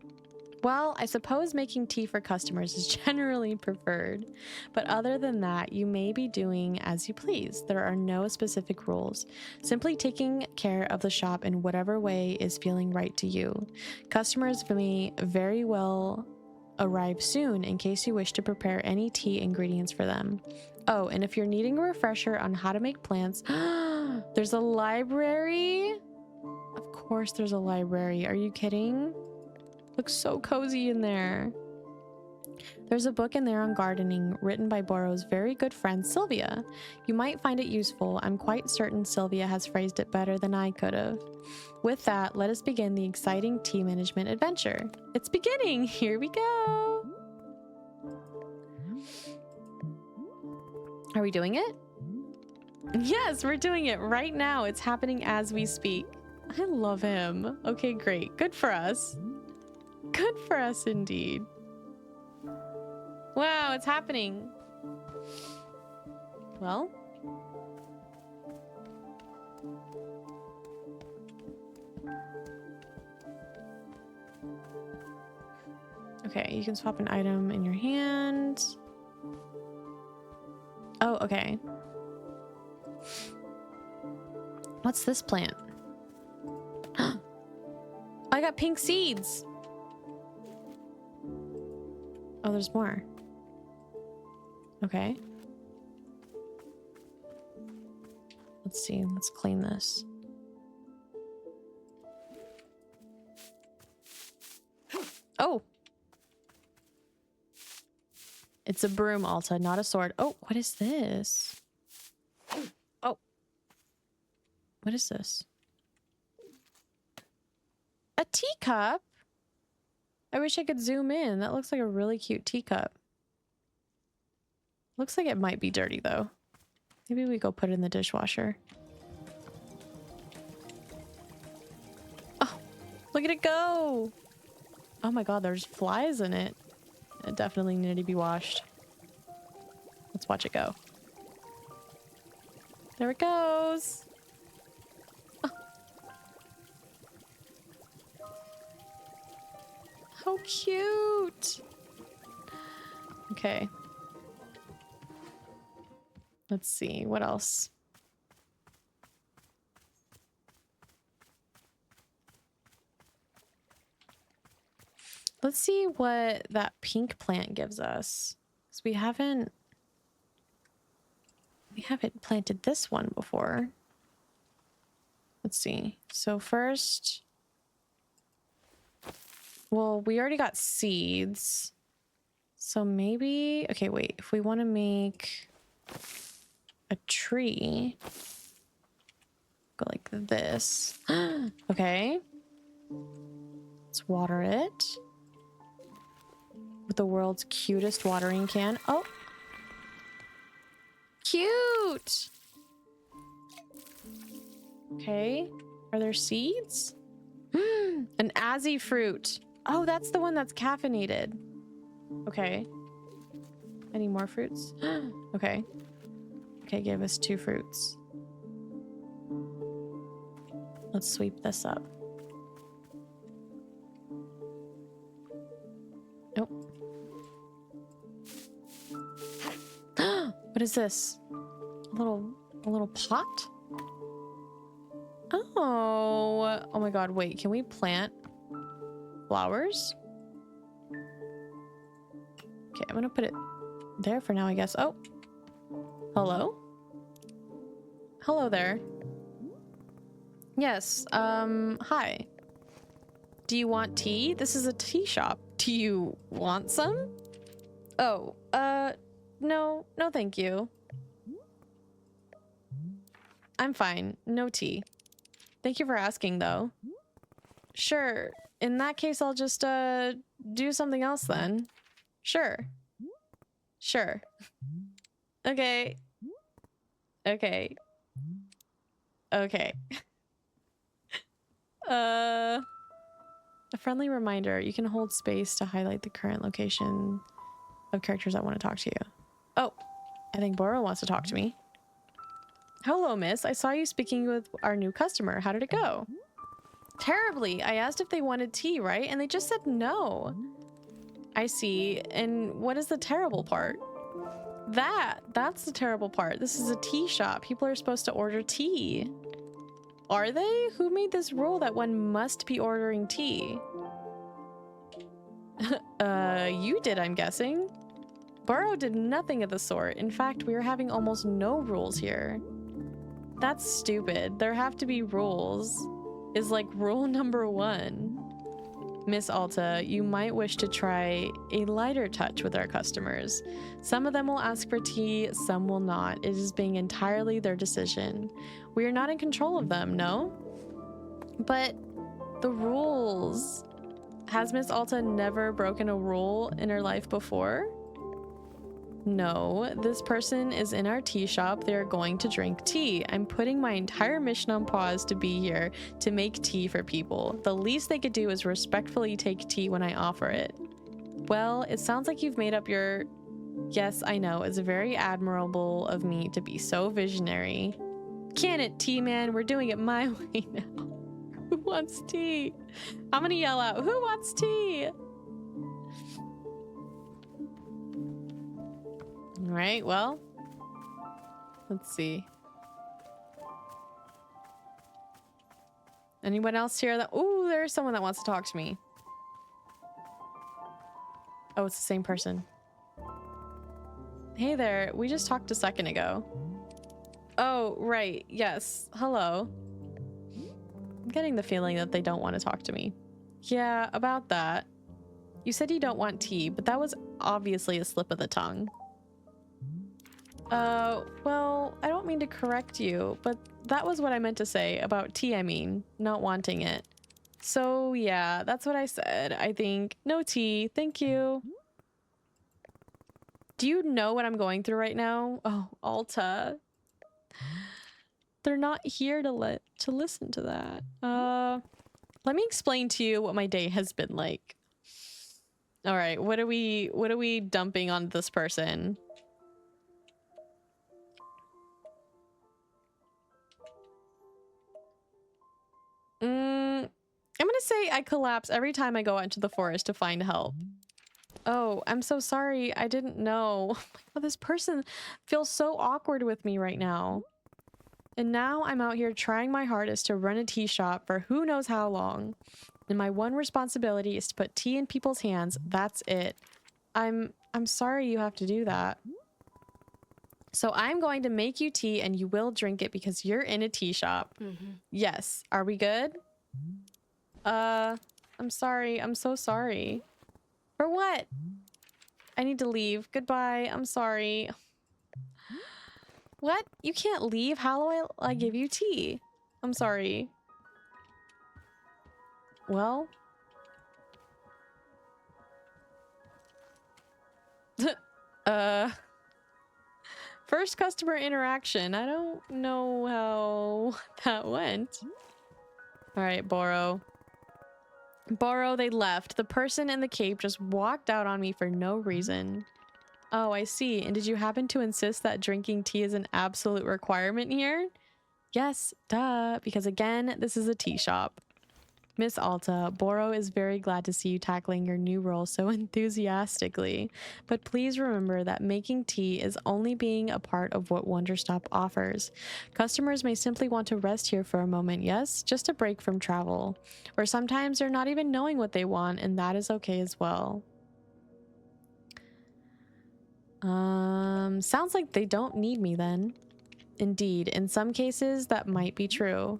Well, I suppose making tea for customers is generally preferred, but other than that, you may be doing as you please. There are no specific rules. Simply taking care of the shop in whatever way is feeling right to you. Customers may very well arrive soon in case you wish to prepare any tea ingredients for them. Oh, and if you're needing a refresher on how to make plants, there's a library? Of course there's a library. Are you kidding? Looks so cozy in there. There's a book in there on gardening written by Boro's very good friend Sylvia. You might find it useful. I'm quite certain Sylvia has phrased it better than I could have. With that, let us begin the exciting tea management adventure. It's beginning! Here we go! Are we doing it? Yes, we're doing it right now. It's happening as we speak. I love him. Okay, great. Good for us. Good for us indeed. Wow, it's happening. Well. Okay, you can swap an item in your hand. Oh, okay. What's this plant? I got pink seeds. Oh, there's more. Okay. Let's see. Let's clean this. Oh! It's a broom, Alta, not a sword. Oh, what is this? Oh. What is this? A teacup? I wish I could zoom in. That looks like a really cute teacup. Looks like it might be dirty, though. Maybe we go put it in the dishwasher. Oh, look at it go! Oh my god, there's flies in it. It definitely needed to be washed. Let's watch it go. There it goes! Oh. How cute! Okay. Let's see, what else? Let's see what that pink plant gives us. 'Cause we haven't we haven't planted this one before. Let's see. So first, well, we already got seeds. So maybe, okay, wait, if we want to make a tree, go like this. Okay. Let's water it with the world's cutest watering can. Oh, cute. Okay. Are there seeds? An Azzy fruit. Oh, that's the one that's caffeinated. Okay. Any more fruits? Okay. Okay, give us 2 fruits. Let's sweep this up. Nope. What is this? A little pot? Oh. Oh my god, wait, can we plant flowers? Okay, I'm gonna put it there for now, I guess. Oh. Hello? Hello there. Yes, hi. Do you want tea? This is a tea shop. Do you want some? Oh, no, thank you. I'm fine. No tea. Thank you for asking, though. Sure. In that case, I'll just, do something else then. Sure. Sure. Okay. Okay. Okay. A friendly reminder. You can hold space to highlight the current location of characters that want to talk to you. Oh, I think Boro wants to talk to me. Hello, miss. I saw you speaking with our new customer. How did it go? Terribly. I asked if they wanted tea, right? And they just said no. I see. And what is the terrible part? That's the terrible part. This is a tea shop. People are supposed to order tea. Are they? Who made this rule that one must be ordering tea? You did, I'm guessing. Burrow did nothing of the sort. In fact, we are having almost no rules here. That's stupid. There have to be rules. Is like rule number 1. Miss Alta, you might wish to try a lighter touch with our customers. Some of them will ask for tea, some will not. It is being entirely their decision. We are not in control of them, no? But the rules. Has Miss Alta never broken a rule in her life before? No, this person is in our tea shop. They are going to drink tea. I'm putting my entire mission on pause to be here to make tea for people. The least they could do is respectfully take tea when I offer it. Well, it sounds like you've made up your... Yes, I know. It's very admirable of me to be so visionary. Can it, tea man? We're doing it my way now. Who wants tea? I'm gonna yell out, who wants tea? All right, well, let's see. Anyone else here that... Ooh, there's someone that wants to talk to me. Oh, it's the same person. Hey there, we just talked a second ago. Oh, right, yes. Hello. I'm getting the feeling that they don't want to talk to me. Yeah, about that. You said you don't want tea, but that was obviously a slip of the tongue. Well, I don't mean to correct you, but that was what I meant to say about tea, I mean, not wanting it. So, yeah, that's what I said, I think. No tea, thank you. Do you know what I'm going through right now? Oh, Alta. They're not here to listen to that. Let me explain to you what my day has been like. All right, what are we dumping on this person? I'm gonna say I collapse every time I go out into the forest to find help. Oh, I'm so sorry. I didn't know. Oh my God, this person feels so awkward with me right now. And now I'm out here trying my hardest to run a tea shop for who knows how long. And my one responsibility is to put tea in people's hands. That's it. I'm sorry you have to do that. So I'm going to make you tea and you will drink it because you're in a tea shop. Yes. Are we good? I'm sorry. I'm so sorry. For what? I need to leave. Goodbye. I'm sorry. What? You can't leave. How will I give you tea? I'm sorry. Well. First customer interaction. I don't know how that went. All right, Boro. Boro, they left. The person in the cape just walked out on me for no reason. Oh, I see. And did you happen to insist that drinking tea is an absolute requirement here? Yes, duh. Because again, this is a tea shop. Miss Alta, Boro is very glad to see you tackling your new role so enthusiastically. But please remember that making tea is only being a part of what WanderStop offers. Customers may simply want to rest here for a moment, yes? Just a break from travel. Or sometimes they're not even knowing what they want, and that is okay as well. Sounds like they don't need me then. Indeed, in some cases that might be true.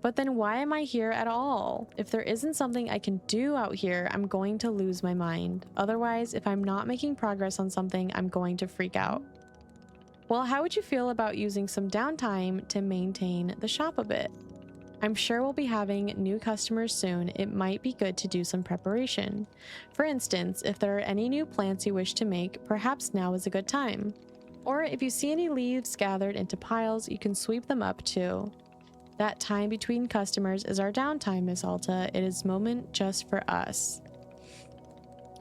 But then why am I here at all? If there isn't something I can do out here, I'm going to lose my mind. Otherwise, if I'm not making progress on something, I'm going to freak out. Well, how would you feel about using some downtime to maintain the shop a bit? I'm sure we'll be having new customers soon. It might be good to do some preparation. For instance, if there are any new plants you wish to make, perhaps now is a good time. Or if you see any leaves gathered into piles, you can sweep them up too. That time between customers is our downtime, Miss Alta. It is moment just for us.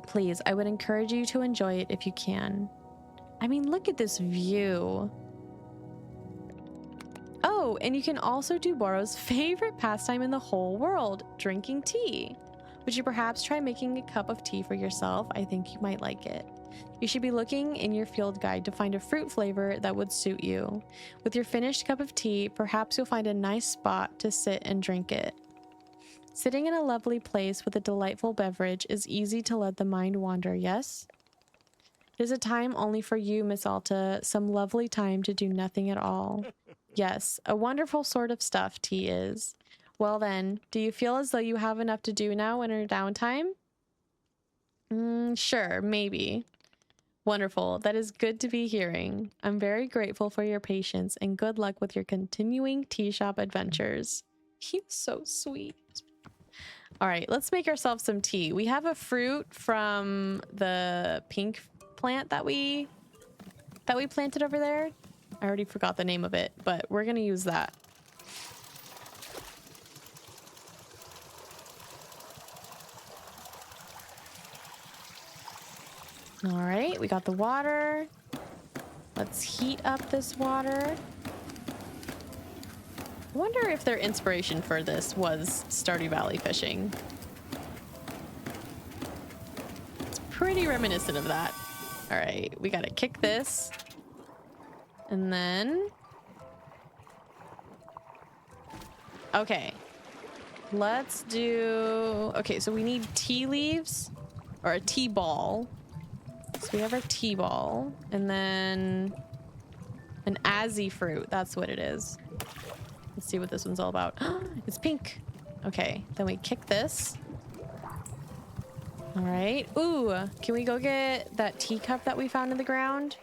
Please, I would encourage you to enjoy it if you can. I mean, look at this view. Oh, and you can also do Boro's favorite pastime in the whole world, drinking tea. Would you perhaps try making a cup of tea for yourself? I think you might like it. You should be looking in your field guide to find a fruit flavor that would suit you. With your finished cup of tea, perhaps you'll find a nice spot to sit and drink it. Sitting in a lovely place with a delightful beverage is easy to let the mind wander, yes? It is a time only for you, Miss Alta, some lovely time to do nothing at all. Yes, a wonderful sort of stuff tea is. Well then, do you feel as though you have enough to do now in your downtime? Sure, maybe. Wonderful. That is good to be hearing. I'm very grateful for your patience and good luck with your continuing tea shop adventures. He's so sweet. All right, let's make ourselves some tea. We have a fruit from the pink plant that we planted over there. I already forgot the name of it, but we're going to use that. All right, we got the water. Let's heat up this water. I wonder if their inspiration for this was Stardew Valley fishing. It's pretty reminiscent of that. All right, we gotta kick this. And then... Okay. Let's do... Okay, so we need tea leaves or a tea ball. So we have our tea ball, and then an Azzy fruit. That's what it is. Let's see what this one's all about. It's pink. Okay, then we kick this. All right. Ooh, can we go get that teacup that we found in the ground?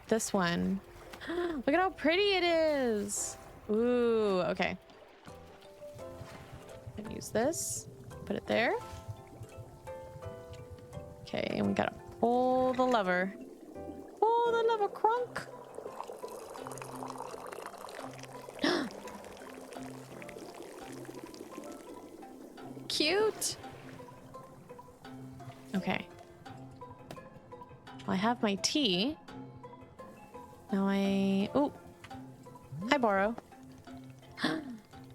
This one. Look at how pretty it is. Ooh, okay. And use this. Put it there. Okay, and we gotta pull the lever. Pull the lever, crunk. Cute. Okay. Well, I have my tea. Now oh. Hi, Boro.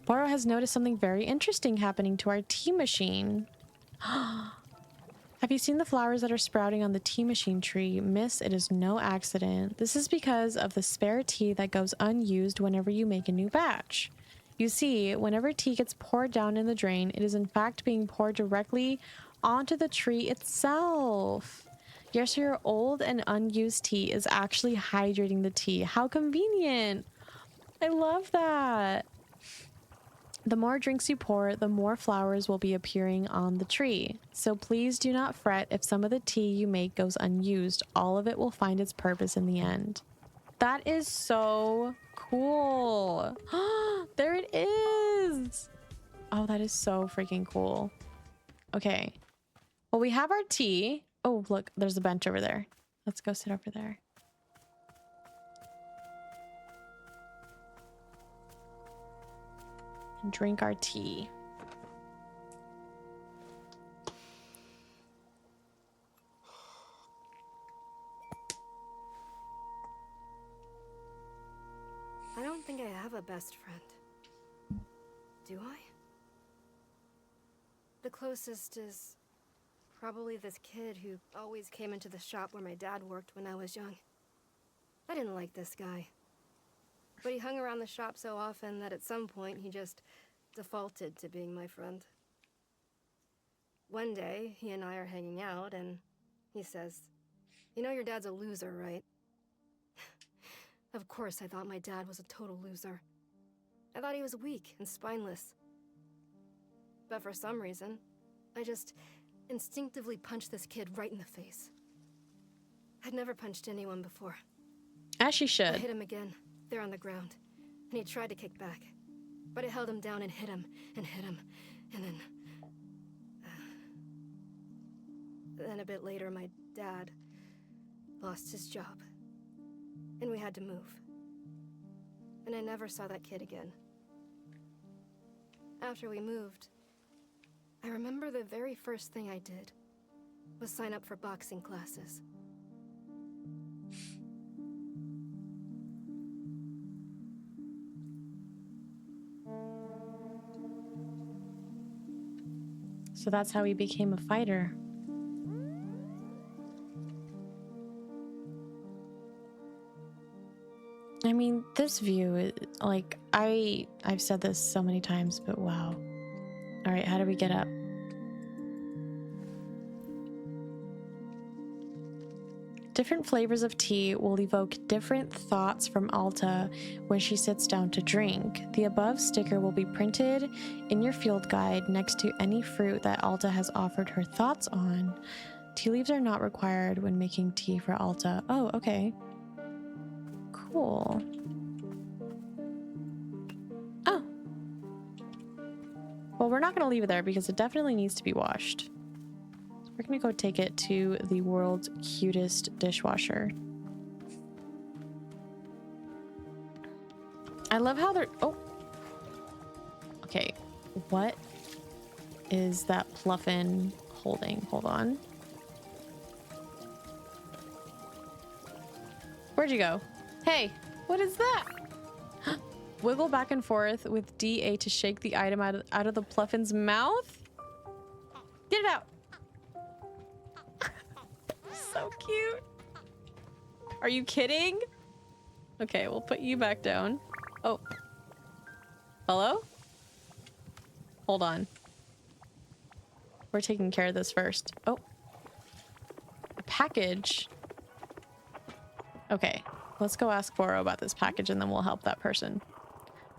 Boro has noticed something very interesting happening to our tea machine. Have you seen the flowers that are sprouting on the tea machine tree? Miss, it is no accident. This is because of the spare tea that goes unused whenever you make a new batch. You see, whenever tea gets poured down in the drain, it is in fact being poured directly onto the tree itself. Yes, your old and unused tea is actually hydrating the tea. How convenient. I love that. The more drinks you pour, the more flowers will be appearing on the tree. So please do not fret if some of the tea you make goes unused. All of it will find its purpose in the end. That is so cool. There it is. Oh, that is so freaking cool. Okay. Well, we have our tea. Oh, look, there's a bench over there. Let's go sit over there. And drink our tea. I don't think I have a best friend. Do I? The closest is probably this kid who always came into the shop where my dad worked when I was young. I didn't like this guy. But he hung around the shop so often that at some point he just defaulted to being my friend. One day, he and I are hanging out and he says, "You know your dad's a loser, right?" Of course I thought my dad was a total loser. I thought he was weak and spineless. But for some reason, I just instinctively punched this kid right in the face. I'd never punched anyone before. As she I should. hit him again, there on the ground, and he tried to kick back. But I held him down and hit him, and then... Then a bit later, my dad lost his job, and we had to move. And I never saw that kid again. After we moved, I remember the very first thing I did was sign up for boxing classes. So that's how he became a fighter. I mean, this view, like, I've said this so many times, but wow. All right, how do we get up? Different flavors of tea will evoke different thoughts from Alta when she sits down to drink. The above sticker will be printed in your field guide next to any fruit that Alta has offered her thoughts on. Tea leaves are not required when making tea for Alta. Oh, okay. Cool. Oh. Well, we're not going to leave it there because it definitely needs to be washed. We're gonna go take it to the world's cutest dishwasher. I love how they're... Oh. Okay. What is that Pluffin holding? Hold on. Where'd you go? Hey, what is that? Wiggle back and forth with DA to shake the item out of the Pluffin's mouth? Get it out. So cute. Are you kidding? Okay, we'll put you back down. Oh. Hello? Hold on. We're taking care of this first. Oh. A package. Okay. Let's go ask Boro about this package and then we'll help that person.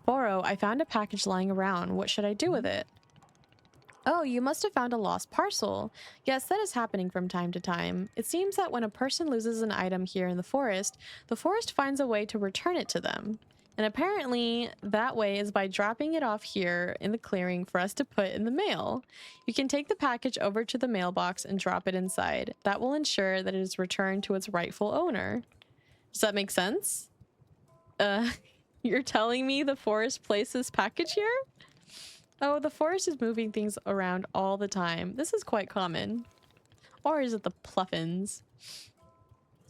Boro, I found a package lying around. What should I do with it? Oh, you must have found a lost parcel. Yes, that is happening from time to time. It seems that when a person loses an item here in the forest finds a way to return it to them. And apparently, that way is by dropping it off here in the clearing for us to put in the mail. You can take the package over to the mailbox and drop it inside. That will ensure that it is returned to its rightful owner. Does that make sense? You're telling me the forest placed this package here? Oh, the forest is moving things around all the time. This is quite common. Or is it the Pluffins?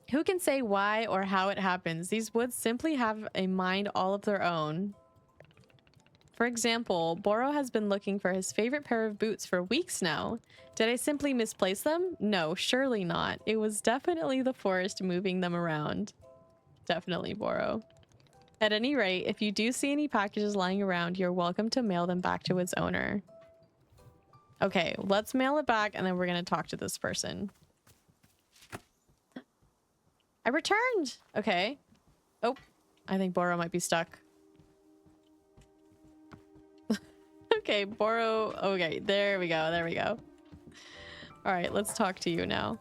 Who can say why or how it happens? These woods simply have a mind all of their own. For example, Boro has been looking for his favorite pair of boots for weeks now. Did I simply misplace them? No, surely not. It was definitely the forest moving them around. Definitely, Boro. At any rate, if you do see any packages lying around, you're welcome to mail them back to its owner. Okay, let's mail it back and then we're going to talk to this person. I returned. Okay. Oh, I think Boro might be stuck. Okay, Boro. Okay, there we go. There we go. All right, let's talk to you now.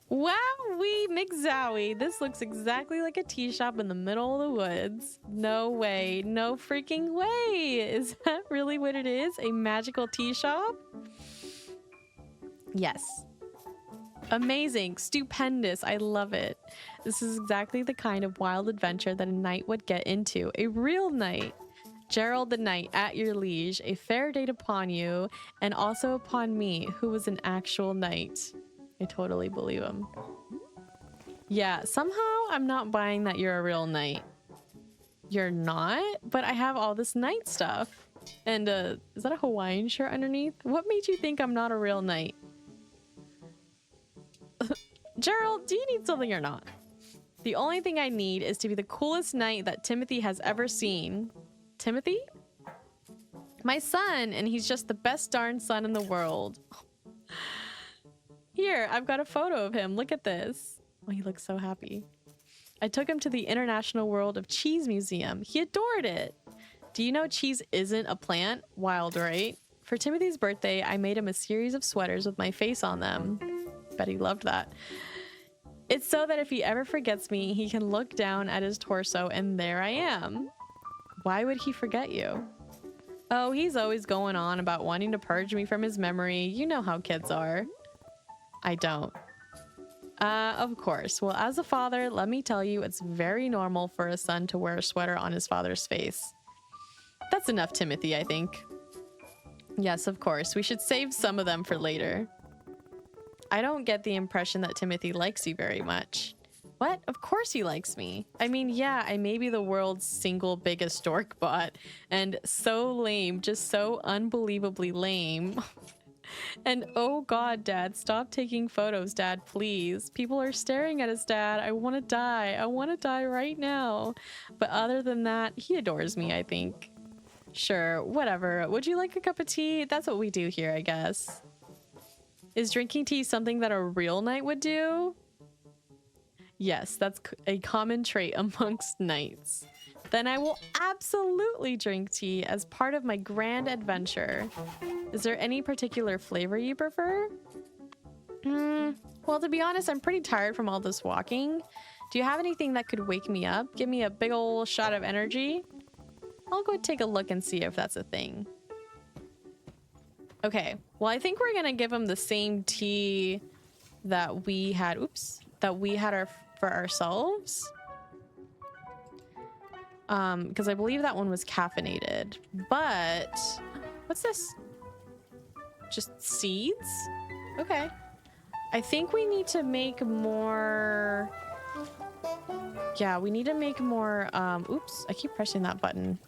Wowee, McZowie. This looks exactly like a tea shop in the middle of the woods. No way. No freaking way. Is that really what it is? A magical tea shop? Yes. Amazing. Stupendous. I love it. This is exactly the kind of wild adventure that a knight would get into. A real knight. Gerald the Knight, at your liege, a fair date upon you, and also upon me, who was an actual knight. I totally believe him. Yeah, somehow I'm not buying that you're a real knight. You're not? But I have all this knight stuff. And, is that a Hawaiian shirt underneath? What made you think I'm not a real knight? Gerald, do you need something or not? The only thing I need is to be the coolest knight that Timothy has ever seen. Timothy? My son, and he's just the best darn son in the world. Here, I've got a photo of him. Look at this. Oh, he looks so happy. I took him to the International World of Cheese Museum. He adored it. Do you know cheese isn't a plant? Wild, right? For Timothy's birthday, I made him a series of sweaters with my face on them. Bet he loved that. It's so that if he ever forgets me, he can look down at his torso and there I am. Why would he forget you? Oh, he's always going on about wanting to purge me from his memory. You know how kids are. I don't. Of course. Well, as a father, let me tell you, it's very normal for a son to wear a sweater on his father's face. That's enough, Timothy, I think. Yes, of course. We should save some of them for later. I don't get the impression that Timothy likes you very much. What? Of course he likes me. I mean, yeah, I may be the world's single biggest dork bot and so lame, just so unbelievably lame. And oh god, Dad, stop taking photos, Dad, please. People are staring at us, Dad. I want to die. I want to die right now. But other than that, he adores me, I think. Sure, whatever. Would you like a cup of tea? That's what we do here, I guess. Is drinking tea something that a real knight would do? Yes, that's a common trait amongst knights. Then I will absolutely drink tea as part of my grand adventure. Is there any particular flavor you prefer? Well, to be honest, I'm pretty tired from all this walking. Do you have anything that could wake me up? Give me a big ol' shot of energy? I'll go take a look and see if that's a thing. Okay, well, I think we're gonna give him the same tea that we had, that we had for ourselves. Because I believe that one was caffeinated. But what's this? Just seeds? Okay. I think we need to make more. Yeah, we need to make more. Oops, I keep pressing that button.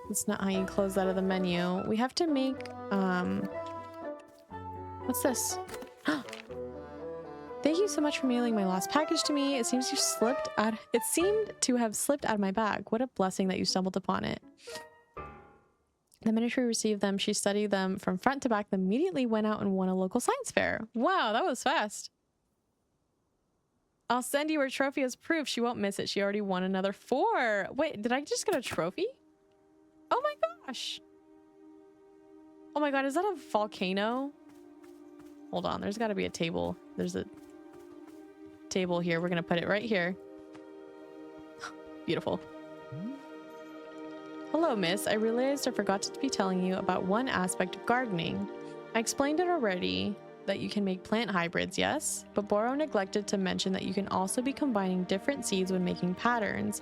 It's not how you close that of the menu. We have to make, what's this? Thank you so much for mailing my last package to me. It seemed to have slipped out of my bag. What a blessing that you stumbled upon it. The minute she received them, she studied them from front to back, and immediately went out and won a local science fair. Wow, that was fast. I'll send you her trophy as proof. She won't miss it. She already won another 4. Wait, did I just get a trophy? Oh my gosh. Oh my god, is that a volcano? Hold on, there's got to be a table. There's a table here. We're going to put it right here. Beautiful. Hello, miss. I realized I forgot to be telling you about one aspect of gardening. I explained it already, that you can make plant hybrids, yes? But Boro neglected to mention that you can also be combining different seeds when making patterns.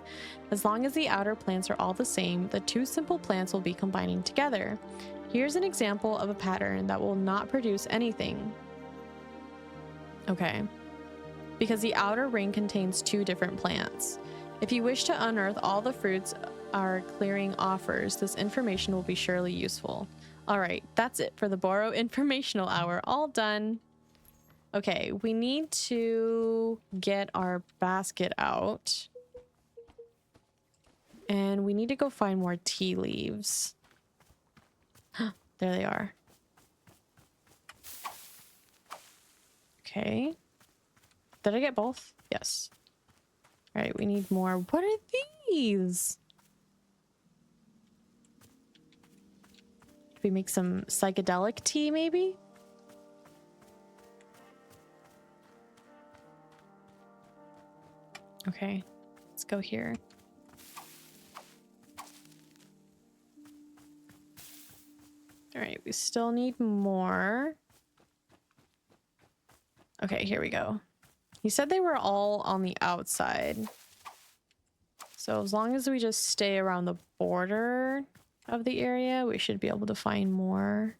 As long as the outer plants are all the same, the 2 simple plants will be combining together. Here's an example of a pattern that will not produce anything. Okay. Because the outer ring contains 2 different plants. If you wish to unearth all the fruits our clearing offers, this information will be surely useful. All right, that's it for the Boro informational hour. All done. Okay, we need to get our basket out. And we need to go find more tea leaves. There they are. Okay. Did I get both? Yes. All right, we need more. What are these? Should we make some psychedelic tea, maybe? Okay, let's go here. All right, we still need more. Okay, here we go. He said they were all on the outside. So as long as we just stay around the border of the area, we should be able to find more.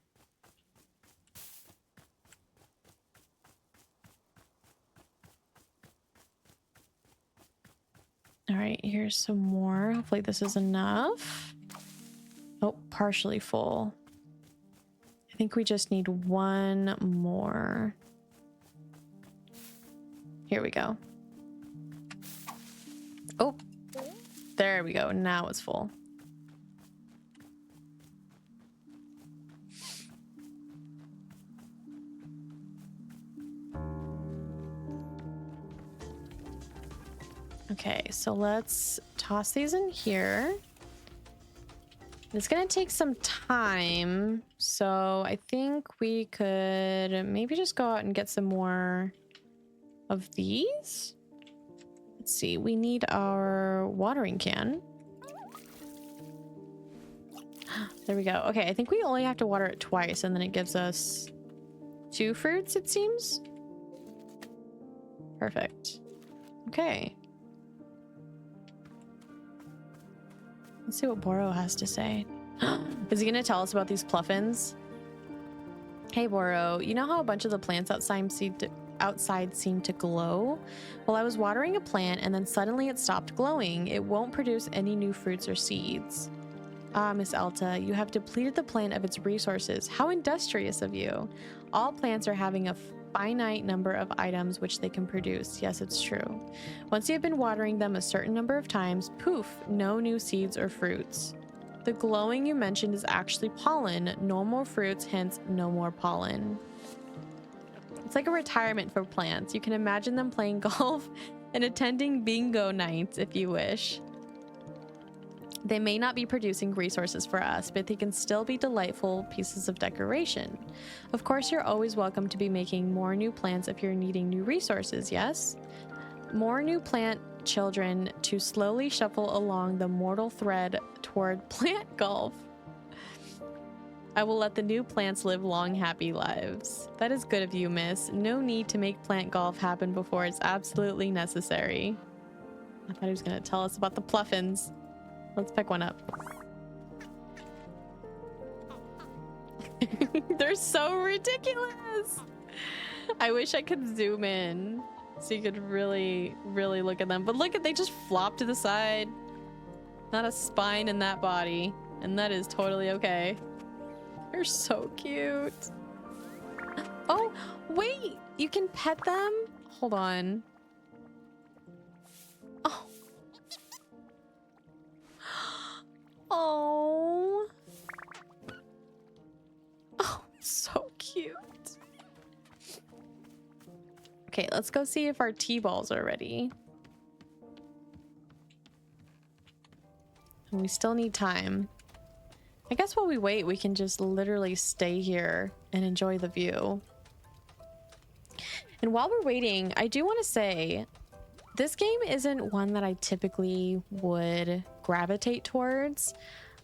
All right, here's some more. Hopefully this is enough. Oh, partially full. I think we just need one more. Here we go. Oh, there we go. Now it's full. Okay, so let's toss these in here. It's gonna take some time, so I think we could maybe just go out and get some more of these. Let's see, we need our watering can. There we go. Okay, I think we only have to water it twice, and then it gives us 2 fruits, it seems. Perfect. Okay. Let's see what Boro has to say. Is he gonna tell us about these pluffins? Hey Boro, you know how a bunch of the plants outside seem to glow? Well, I was watering a plant and then suddenly it stopped glowing. It won't produce any new fruits or seeds. Ah, Miss Alta, you have depleted the plant of its resources. How industrious of you. All plants are having a finite number of items which they can produce. Yes, it's true. Once you have been watering them a certain number of times, poof, no new seeds or fruits. The glowing you mentioned is actually pollen. No more fruits, hence no more pollen. It's like a retirement for plants. You can imagine them playing golf and attending bingo nights if you wish. They may not be producing resources for us, but they can still be delightful pieces of decoration. Of course, you're always welcome to be making more new plants if you're needing new resources, yes? More new plant children to slowly shuffle along the mortal thread toward plant golf. I will let the new plants live long, happy lives. That is good of you, miss. No need to make plant golf happen before it's absolutely necessary. I thought he was going to tell us about the pluffins. Let's pick one up. They're so ridiculous. I wish I could zoom in so you could really, really look at them. But look at, they just flop to the side. Not a spine in that body. And that is totally okay. They're so cute. Oh, wait. You can pet them? Hold on. Oh. Oh. Oh, so cute. Okay, let's go see if our T-balls are ready. And we still need time. I guess while we wait, we can just literally stay here and enjoy the view. And while we're waiting, I do want to say, this game isn't one that I typically would gravitate towards.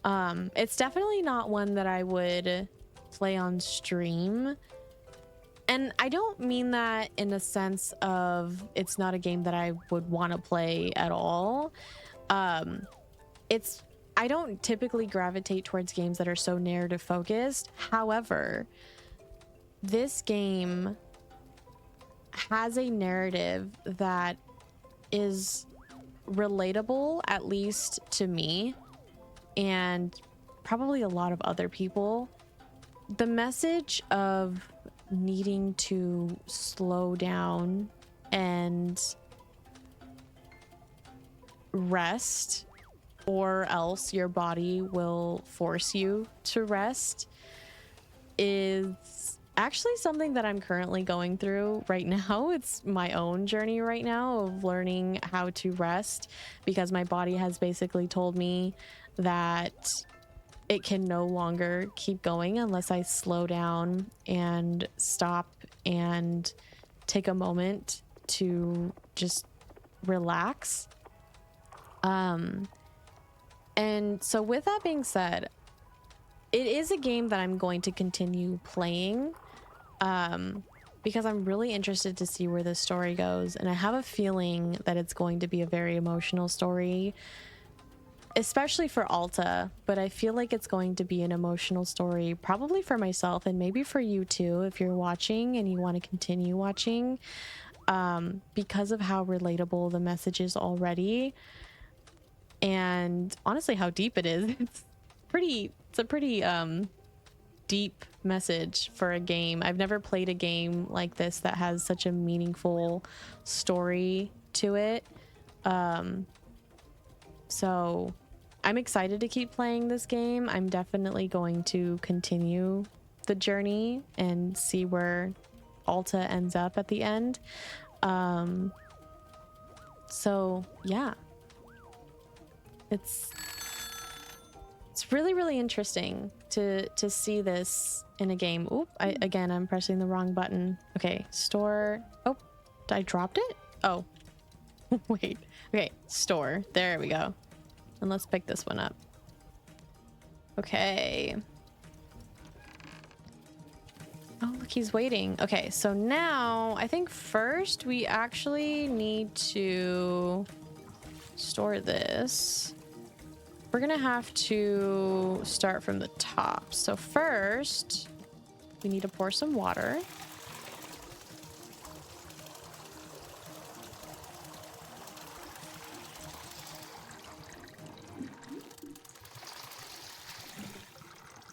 It's definitely not one that I would play on stream. And I don't mean that in the sense of it's not a game that I would want to play at all. I don't typically gravitate towards games that are so narrative focused. However, this game has a narrative that is relatable, at least to me, and probably a lot of other people. The message of needing to slow down and rest, or else your body will force you to rest, is actually something that I'm currently going through right now. It's my own journey right now of learning how to rest, because my body has basically told me that it can no longer keep going unless I slow down and stop and take a moment to just relax. And so with that being said, it is a game that I'm going to continue playing, because I'm really interested to see where this story goes. And I have a feeling that it's going to be a very emotional story, especially for Alta, but I feel like it's going to be an emotional story probably for myself and maybe for you too if you're watching and you want to continue watching, because of how relatable the message is already, and honestly how deep it is. It's a pretty deep message for a game. I've never played a game like this that has such a meaningful story to it. So I'm excited to keep playing this game. I'm definitely going to continue the journey and see where Alta ends up at the end. So yeah, it's really, really interesting to see this in a game. Oop, again, I'm pressing the wrong button. Okay, store. Oh, I dropped it? Oh, wait. Okay, store. There we go. And let's pick this one up. Okay. Oh, look, he's waiting. Okay, so now I think first we actually need to store this. We're gonna have to start from the top. So first, we need to pour some water.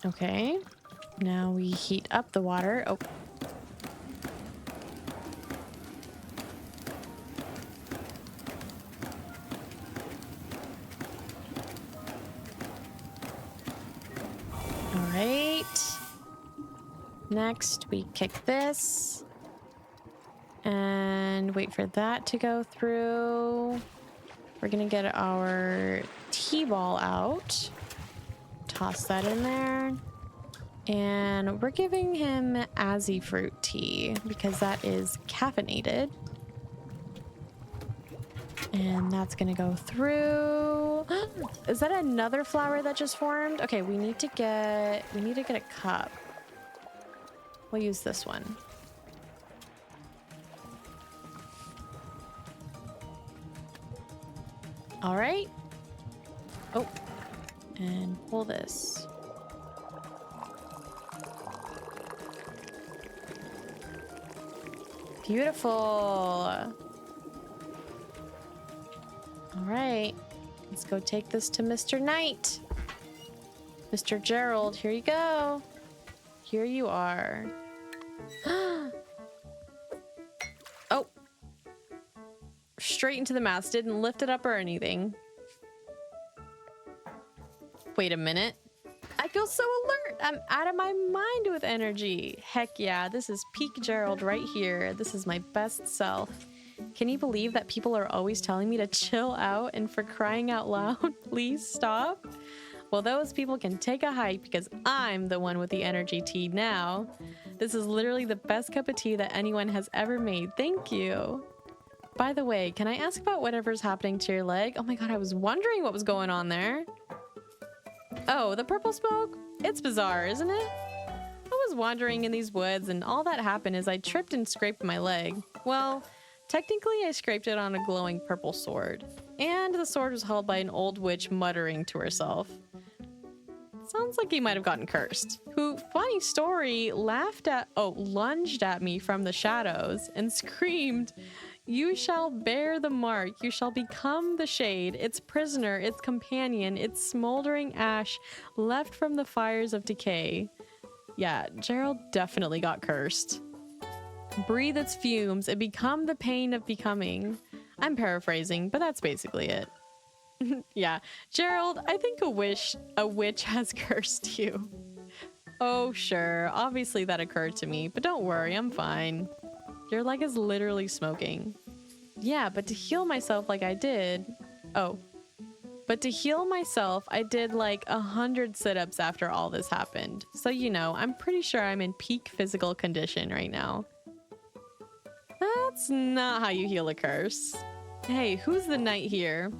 Okay, now we heat up the water. Oh. All right. Next, we kick this and wait for that to go through. We're gonna get our tea ball out. Toss that in there. And we're giving him Azzy fruit tea because that is caffeinated. And that's gonna go through. Is that another flower that just formed? Okay, we need to get a cup. We'll use this one. All right. Oh, and pull this. Beautiful. All right, let's go take this to Mr. Knight. Mr. Gerald, here you go. Here you are. Oh. Straight into the mouth. Didn't lift it up or anything. Wait a minute. I feel so alert. I'm out of my mind with energy. Heck yeah, this is peak Gerald right here. This is my best self. Can you believe that people are always telling me to chill out, and for crying out loud, please stop? Well, those people can take a hike because I'm the one with the energy tea now. This is literally the best cup of tea that anyone has ever made. Thank you. By the way, can I ask about whatever's happening to your leg? Oh my god, I was wondering what was going on there. Oh, the purple smoke? It's bizarre, isn't it? I was wandering in these woods and all that happened is I tripped and scraped my leg. Well, technically I scraped it on a glowing purple sword. And the sword was held by an old witch muttering to herself. Sounds like he might have gotten cursed. Who, funny story, lunged at me from the shadows and screamed, "You shall bear the mark, you shall become the shade, its prisoner, its companion, its smoldering ash, left from the fires of decay." Yeah, Gerald definitely got cursed. Breathe its fumes and become the pain of becoming. I'm paraphrasing, but that's basically it. Yeah, Gerald, I think a witch has cursed you. Oh, sure. Obviously that occurred to me, but don't worry, I'm fine. Your leg is literally smoking. Yeah, but to heal myself like I did... Oh. But to heal myself, I did like 100 sit-ups after all this happened. So, you know, I'm pretty sure I'm in peak physical condition right now. That's not how you heal a curse. Hey, who's the knight here?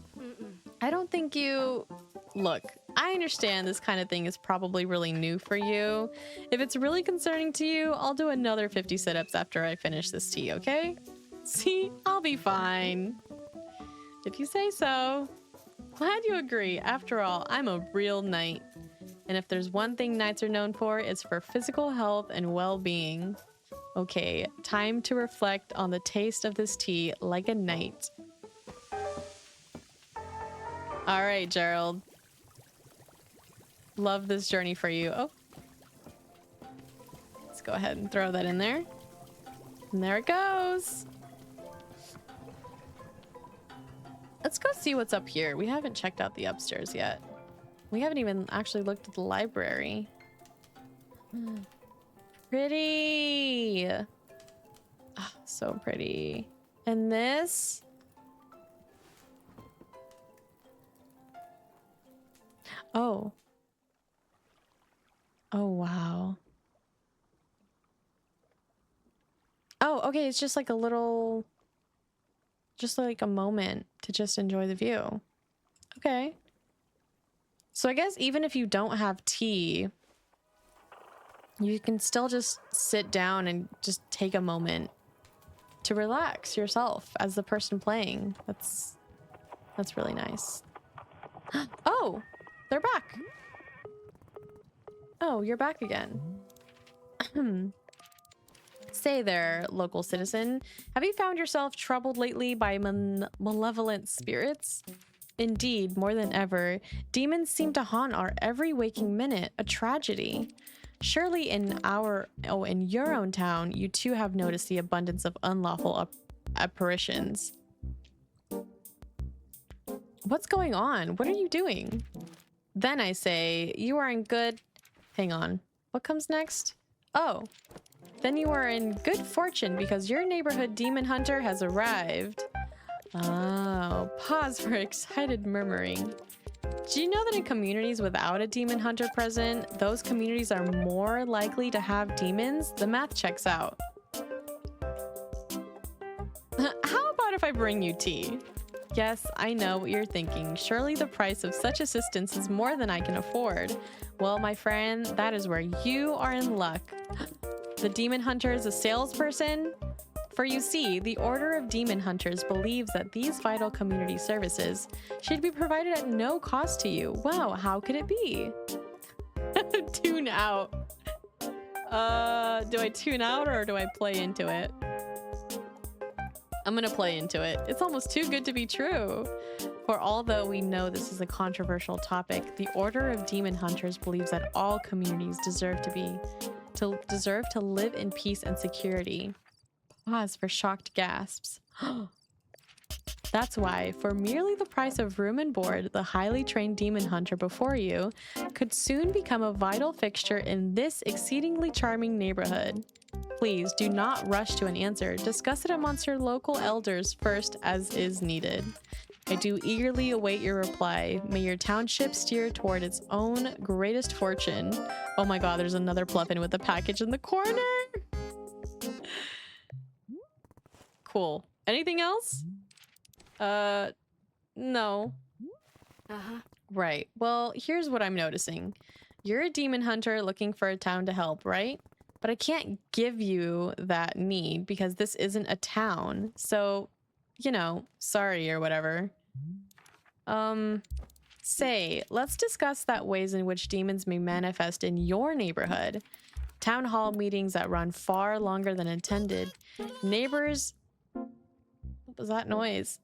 I don't think you... Look, I understand this kind of thing is probably really new for you. If it's really concerning to you, I'll do another 50 sit-ups after I finish this tea, okay? See, I'll be fine. If you say so. Glad you agree. After all, I'm a real knight. And if there's one thing knights are known for, it's for physical health and well-being. Okay, time to reflect on the taste of this tea like a knight. All right, Gerald. Love this journey for you. Oh. Let's go ahead and throw that in there. And there it goes. Let's go see what's up here. We haven't checked out the upstairs yet. We haven't even actually looked at the library. Pretty. Oh, so pretty. And this? Oh. Oh, wow. Oh, okay. It's just like a little... Just like a moment to just enjoy the view. Okay. So I guess even if you don't have tea, you can still just sit down and just take a moment to relax yourself as the person playing. That's really nice. Oh, they're back. Oh, you're back again. Say there, local citizen. Have you found yourself troubled lately by malevolent spirits? Indeed, more than ever, demons seem to haunt our every waking minute, a tragedy. Surely in your own town, you too have noticed the abundance of unlawful apparitions. What's going on? What are you doing? Then I say, you are in good... Hang on. What comes next? Oh. Then you are in good fortune because your neighborhood demon hunter has arrived. Oh, pause for excited murmuring. Do you know that in communities without a demon hunter present, those communities are more likely to have demons? The math checks out. How about if I bring you tea? Yes, I know what you're thinking. Surely the price of such assistance is more than I can afford. Well, my friend, that is where you are in luck. The demon hunter is a salesperson? For you see, the Order of Demon Hunters believes that these vital community services should be provided at no cost to you. Wow, how could it be? Tune out. Do I tune out or do I play into it? I'm gonna play into it. It's almost too good to be true. For although we know this is a controversial topic, the Order of Demon Hunters believes that all communities deserve to live in peace and security. Pause for shocked gasps. That's why, for merely the price of room and board, the highly trained demon hunter before you could soon become a vital fixture in this exceedingly charming neighborhood. Please do not rush to an answer. Discuss it amongst your local elders first as is needed. I do eagerly await your reply. May your township steer toward its own greatest fortune. Oh my god, there's another pluffin with a package in the corner! Cool. Anything else? No. Uh-huh. Right. Well, here's what I'm noticing. You're a demon hunter looking for a town to help, right? But I can't give you that need because this isn't a town. So, you know, sorry or whatever. Say, let's discuss that ways in which demons may manifest in your neighborhood. Town hall meetings that run far longer than intended. Neighbors... What was that noise?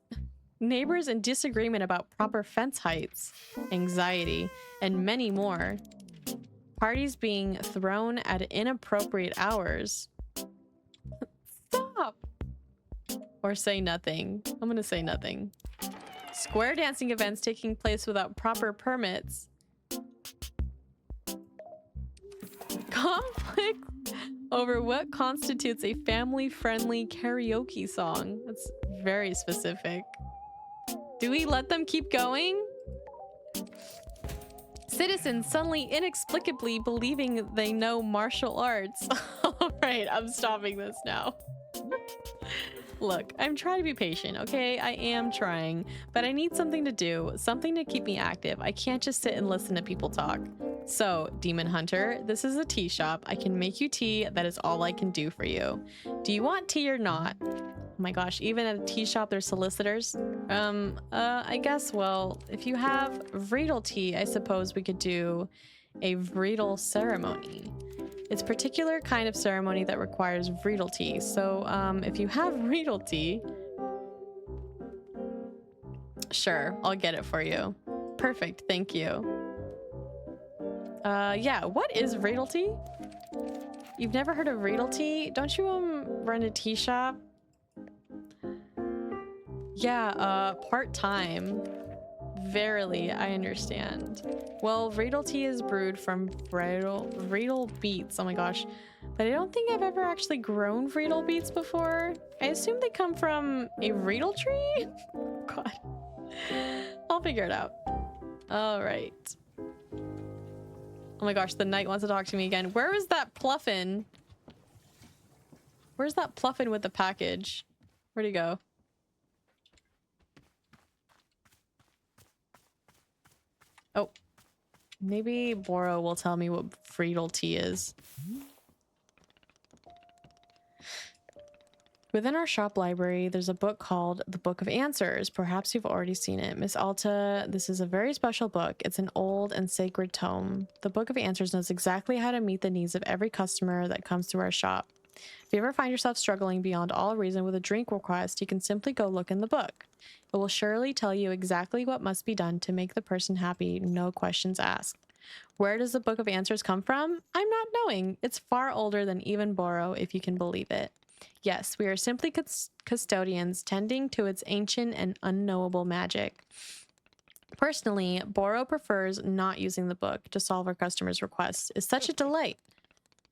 Neighbors in disagreement about proper fence heights, anxiety, and many more. Parties being thrown at inappropriate hours. Stop! Or say nothing. I'm gonna say nothing. Square dancing events taking place without proper permits. conflict over what constitutes a family-friendly karaoke song. That's very specific. Do we let them keep going? Citizens suddenly inexplicably believing they know martial arts. All right, I'm stopping this now. Look, I'm trying to be patient, okay? I am trying, but I need something to do, something to keep me active. I can't just sit and listen to people talk. So, Demon Hunter, this is a tea shop. I can make you tea. That is all I can do for you. Do you want tea or not? Oh my gosh, even at a tea shop, there's solicitors. I guess, well, if you have Vreedle tea, I suppose we could do a Vreedle ceremony. It's a particular kind of ceremony that requires Vreedle tea. So, if you have Vreedle tea, sure, I'll get it for you. Perfect, thank you. Yeah, what is Vreedle tea? You've never heard of Vreedle tea? Don't you, run a tea shop? Yeah, part-time. Verily, I understand. Well, Vreedle tea is brewed from Vreedle beets. Oh my gosh. But I don't think I've ever actually grown Vreedle beets before. I assume they come from a Vreedle tree? God. I'll figure it out. All right. Oh my gosh, the knight wants to talk to me again. Where is that Pluffin? Where's that Pluffin with the package? Where'd he go? Oh, maybe Boro will tell me what Vreedle tea is. Within our shop library, there's a book called The Book of Answers. Perhaps you've already seen it. Miss Alta, this is a very special book. It's an old and sacred tome. The Book of Answers knows exactly how to meet the needs of every customer that comes to our shop. If you ever find yourself struggling beyond all reason with a drink request, you can simply go look in the book. It will surely tell you exactly what must be done to make the person happy, no questions asked. Where does the Book of Answers come from? I'm not knowing. It's far older than even Boro, if you can believe it. Yes, we are simply custodians tending to its ancient and unknowable magic. Personally, Boro prefers not using the book to solve our customers' requests. It's such a delight.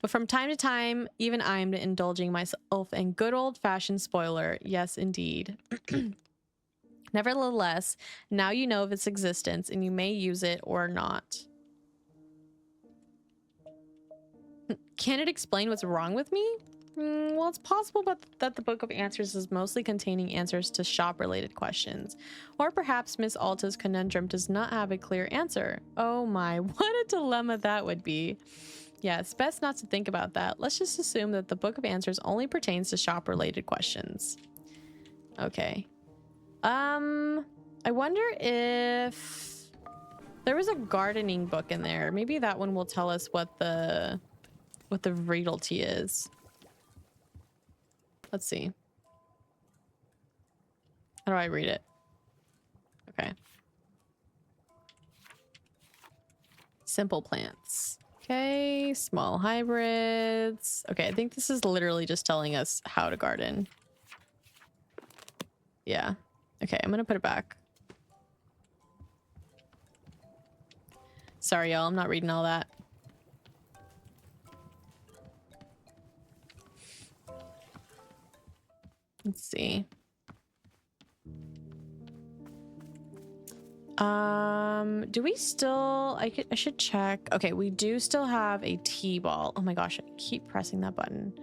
But from time to time, even I'm indulging myself in good old-fashioned spoiler. Yes, indeed. Nevertheless, now you know of its existence and you may use it or not. Can it explain what's wrong with me? Well, it's possible that the Book of Answers is mostly containing answers to shop-related questions. Or perhaps Miss Alta's conundrum does not have a clear answer. Oh my, what a dilemma that would be. Yeah, it's best not to think about that. Let's just assume that the Book of Answers only pertains to shop-related questions. Okay. I wonder if there was a gardening book in there. Maybe that one will tell us what the Vreedle tea is. Let's see. How do I read it? Okay. Simple plants. Okay, small hybrids. Okay, I think this is literally just telling us how to garden. Yeah. Okay, I'm gonna put it back. Sorry, y'all, I'm not reading all that. Let's see. Do we still... I should check. Okay, we do still have a T-ball. Oh my gosh, I keep pressing that button.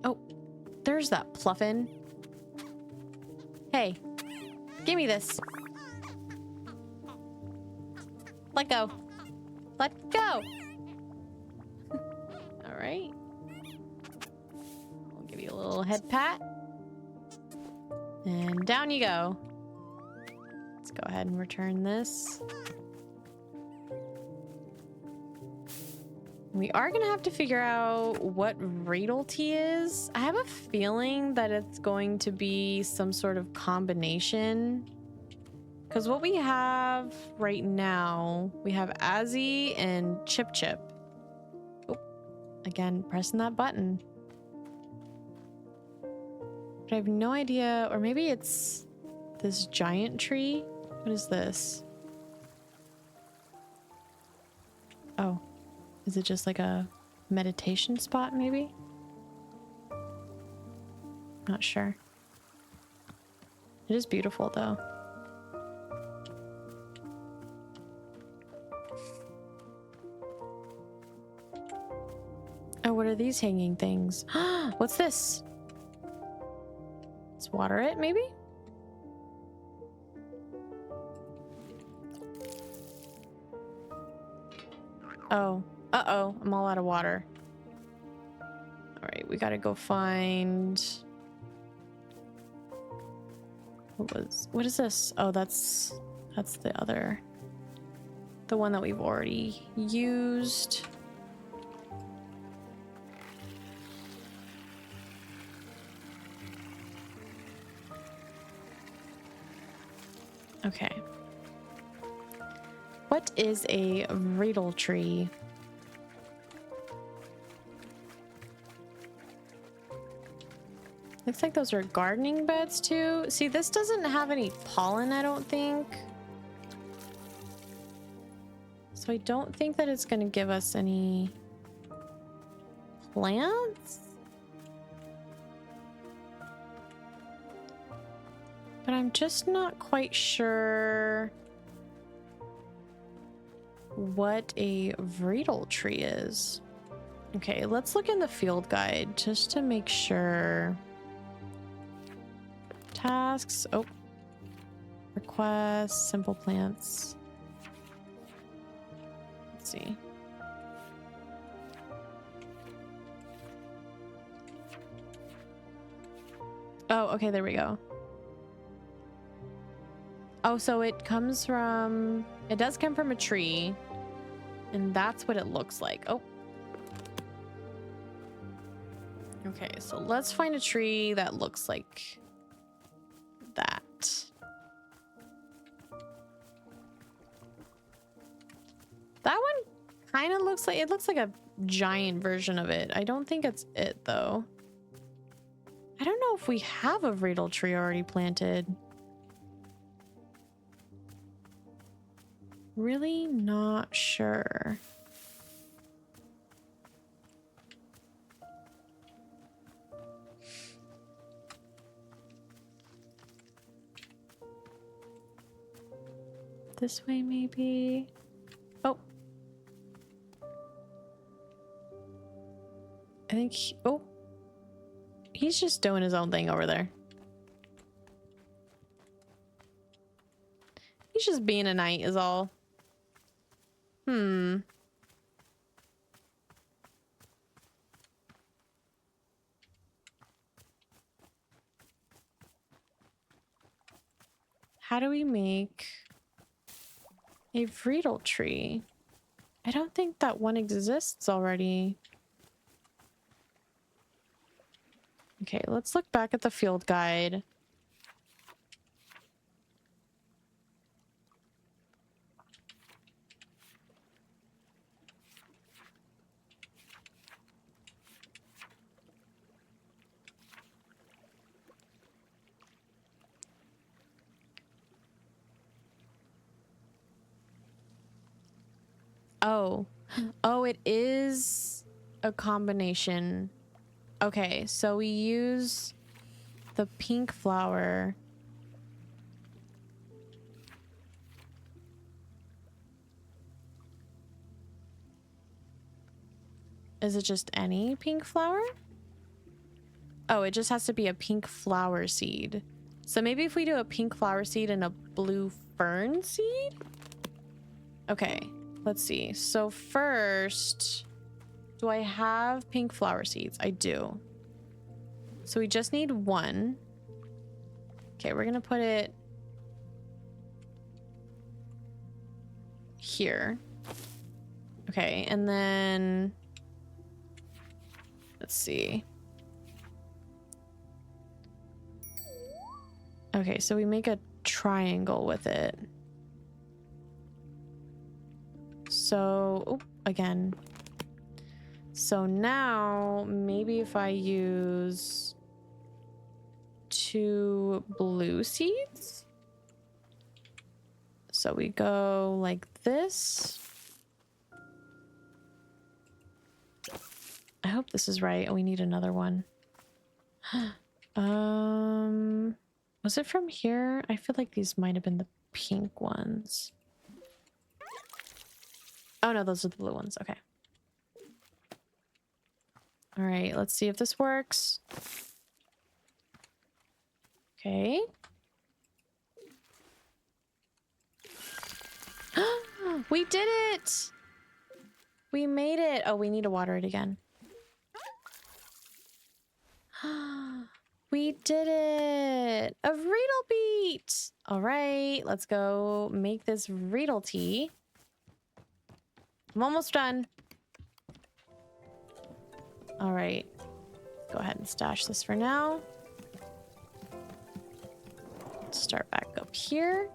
Oh, there's that Pluffin. Hey, give me this. Let go. Let go. All right. I'll give you a little head pat. And down you go. Let's go ahead and return this. We are gonna have to figure out what Vreedle tea is. I have a feeling that it's going to be some sort of combination. Because what we have right now, we have Azzy and Chip Chip. Oh, again, pressing that button. But I have no idea, or maybe it's this giant tree. What is this? Oh, Is it just like a meditation spot, maybe? Not sure. It is beautiful, though. Oh, what are these hanging things? What's this? Let's water it, maybe? Oh. Uh-oh. I'm all out of water. Alright, we gotta go find... What is this? Oh, that's the other... The one that we've already used. Okay. What is a reedle tree? Looks like those are gardening beds too. See, this doesn't have any pollen, I don't think. So I don't think that it's going to give us any plants. But I'm just not quite sure what a reedle tree is. Okay, let's look in the field guide just to make sure. Tasks. Oh. Requests. Simple plants. Let's see. Oh, okay, there we go. Oh, so it comes from... It does come from a tree. And that's what it looks like. Oh. Okay, so let's find a tree that looks like that. That one kind of looks like... It looks like a giant version of it. I don't think it's it, though. I don't know if we have a reedle tree already planted. Really not sure. This way, maybe. Oh. I think oh. He's just doing his own thing over there. He's just being a knight is all. How do we make a reedle tree? I don't think that one exists already. Okay, let's look back at the field guide. Oh, it is a combination. Okay, so we use the pink flower. Is it just any pink flower? Oh, it just has to be a pink flower seed. So maybe if we do a pink flower seed and a blue fern seed? Okay. Let's see. So first, do I have pink flower seeds? I do. So we just need one. Okay, we're gonna put it here. Okay, and then let's see. Okay, so we make a triangle with it. So, oh, again. So now, maybe if I use 2 blue seeds. So we go like this. I hope this is right. We need another one. Was it from here? I feel like these might have been the pink ones. Oh no, those are the blue ones. Okay. All right, let's see if this works. Okay. We did it! We made it! Oh, we need to water it again. We did it! A Riedel beet! All right, let's go make this Riedel tea. I'm almost done. All right. Go ahead and stash this for now. Start back up here.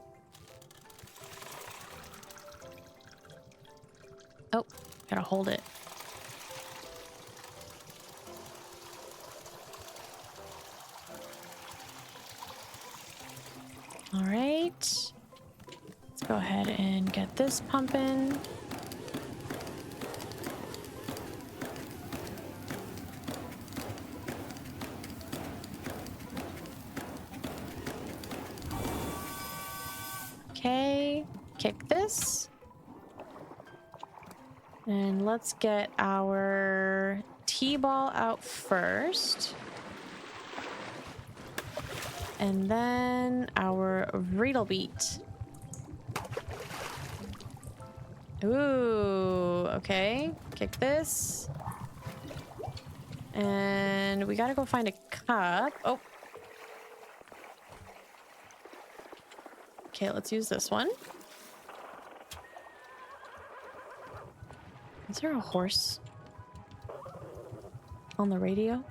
Oh, gotta hold it. All right. Let's go ahead and get this pumping. Okay, kick this. And let's get our T-ball out first. And then our Riedel beet. Ooh, okay. Kick this. And we gotta go find a cup. Oh. Okay, let's use this one. Is there a horse on the radio?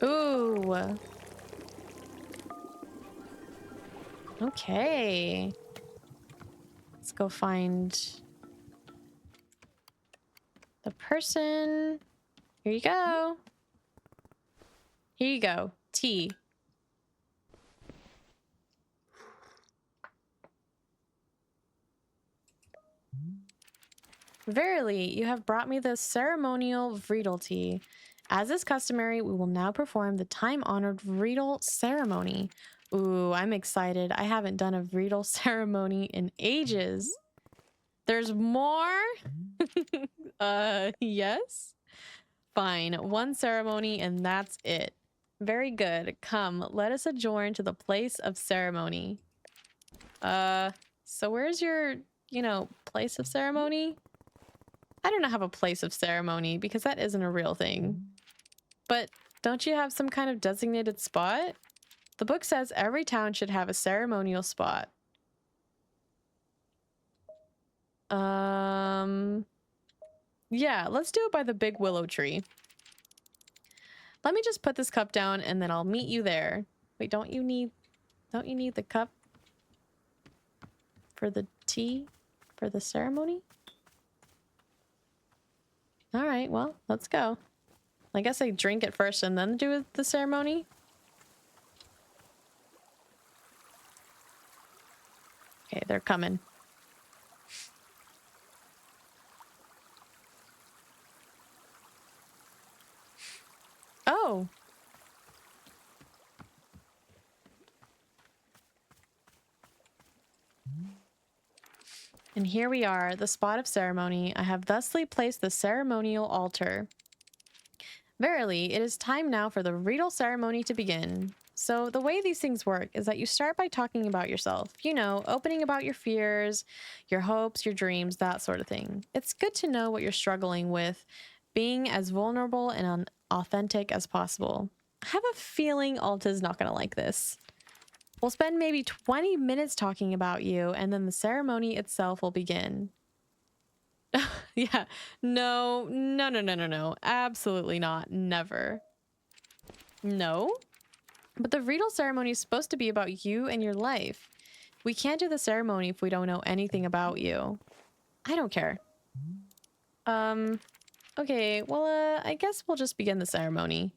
Ooh. Okay. Let's go find the person. Here you go. Here you go. Tea. Verily, you have brought me the ceremonial Riedel tea. As is customary, we will now perform the time-honored Riedel ceremony. Ooh, I'm excited. I haven't done a Riedel ceremony in ages. There's more? Yes? Fine. One ceremony and that's it. Very good. Come, let us adjourn to the place of ceremony. So where's your, place of ceremony? I don't have a place of ceremony because that isn't a real thing. But don't you have some kind of designated spot? The book says every town should have a ceremonial spot. Yeah, let's do it by the big willow tree. Let me just put this cup down and then I'll meet you there. Wait, don't you need the cup for the tea for the ceremony? All right, well, let's go. I guess I drink it first and then do the ceremony. Okay, they're coming. Oh. And here we are, the spot of ceremony. I have thusly placed the ceremonial altar. Verily, it is time now for the Riedel ceremony to begin. So the way these things work is that you start by talking about yourself. Opening about your fears, your hopes, your dreams, that sort of thing. It's good to know what you're struggling with, being as vulnerable and authentic as possible. I have a feeling Alta's not going to like this. We'll spend maybe 20 minutes talking about you, and then the ceremony itself will begin. Yeah. No. Absolutely not. Never. No? But the Riedel ceremony is supposed to be about you and your life. We can't do the ceremony if we don't know anything about you. I don't care. Okay, well, I guess we'll just begin the ceremony.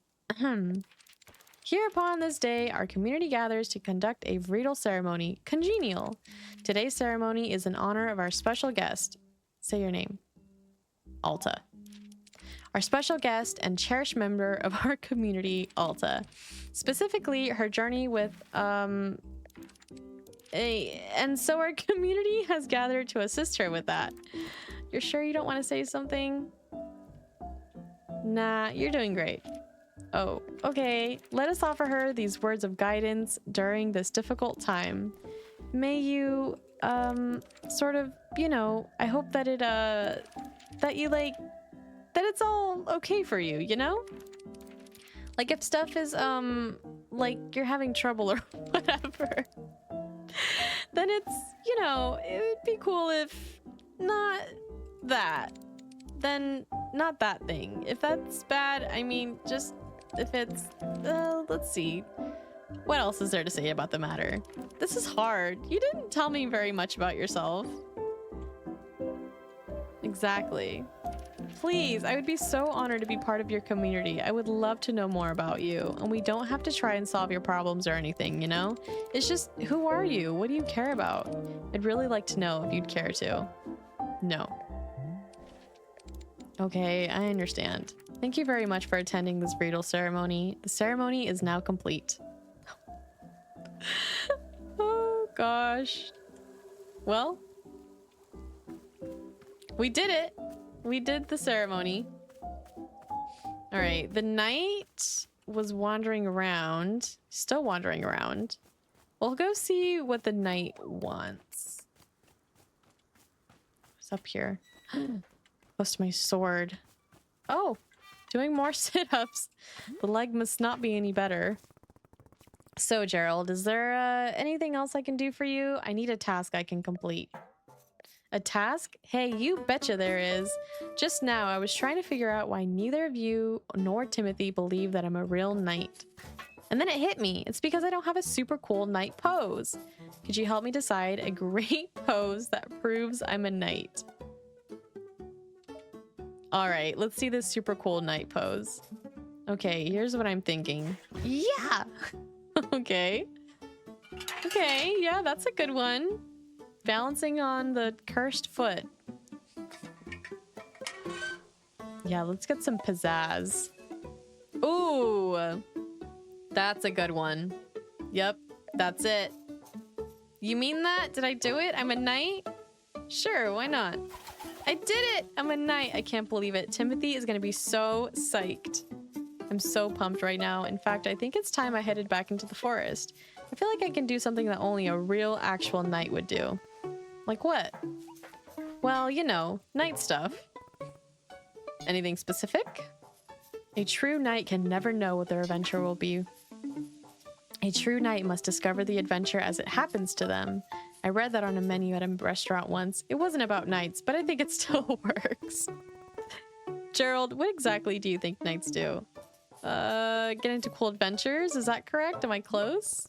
Here upon this day, our community gathers to conduct a ritual ceremony, congenial. Today's ceremony is in honor of our special guest. Say your name. Alta. Our special guest and cherished member of our community, Alta. Specifically, her journey with, and so our community has gathered to assist her with that. You're sure you don't want to say something? Nah, you're doing great. Oh, okay. Let us offer her these words of guidance during this difficult time. May you, sort of, you know, I hope that it, that you, like, that it's all okay for you, you know? Like, if stuff is, like, you're having trouble or whatever, then it's, you know, it would be cool if not that. Then not that thing. If that's bad, I mean, just if it's, let's see. What else is there to say about the matter? This is hard. You didn't tell me very much about yourself. Exactly. Please, I would be so honored to be part of your community. I would love to know more about you. And we don't have to try and solve your problems or anything, you know? It's just, who are you? What do you care about? I'd really like to know if you'd care to. No. Okay, I understand. Thank you very much for attending this bridal ceremony. The ceremony is now complete. Oh, gosh. Well, we did it. We did the ceremony. All right, the knight was wandering around. Still wandering around. We'll go see what the knight wants. What's up here? Close to my sword. Oh, doing more sit-ups. The leg must not be any better. So, Gerald, is there anything else I can do for you? I need a task I can complete. A task? Hey, you betcha there is. Just now, I was trying to figure out why neither of you nor Timothy believe that I'm a real knight. And then it hit me. It's because I don't have a super cool knight pose. Could you help me decide a great pose that proves I'm a knight? All right, let's see this super cool knight pose. Okay, here's what I'm thinking. Yeah! Okay. Okay, yeah, that's a good one. Balancing on the cursed foot. Yeah, let's get some pizzazz. Ooh! That's a good one. Yep, that's it. You mean that? Did I do it? I'm a knight? Sure, why not? I did it! I'm a knight. I can't believe it. Timothy is gonna be so psyched. I'm so pumped right now. In fact, I think it's time I headed back into the forest. I feel like I can do something that only a real, actual knight would do. Like what? Well, you know, knight stuff. Anything specific? A true knight can never know what their adventure will be. A true knight must discover the adventure as it happens to them. I read that on a menu at a restaurant once. It wasn't about knights, but I think it still works. Gerald, what exactly do you think knights do? Get into cool adventures? Is that correct? Am I close?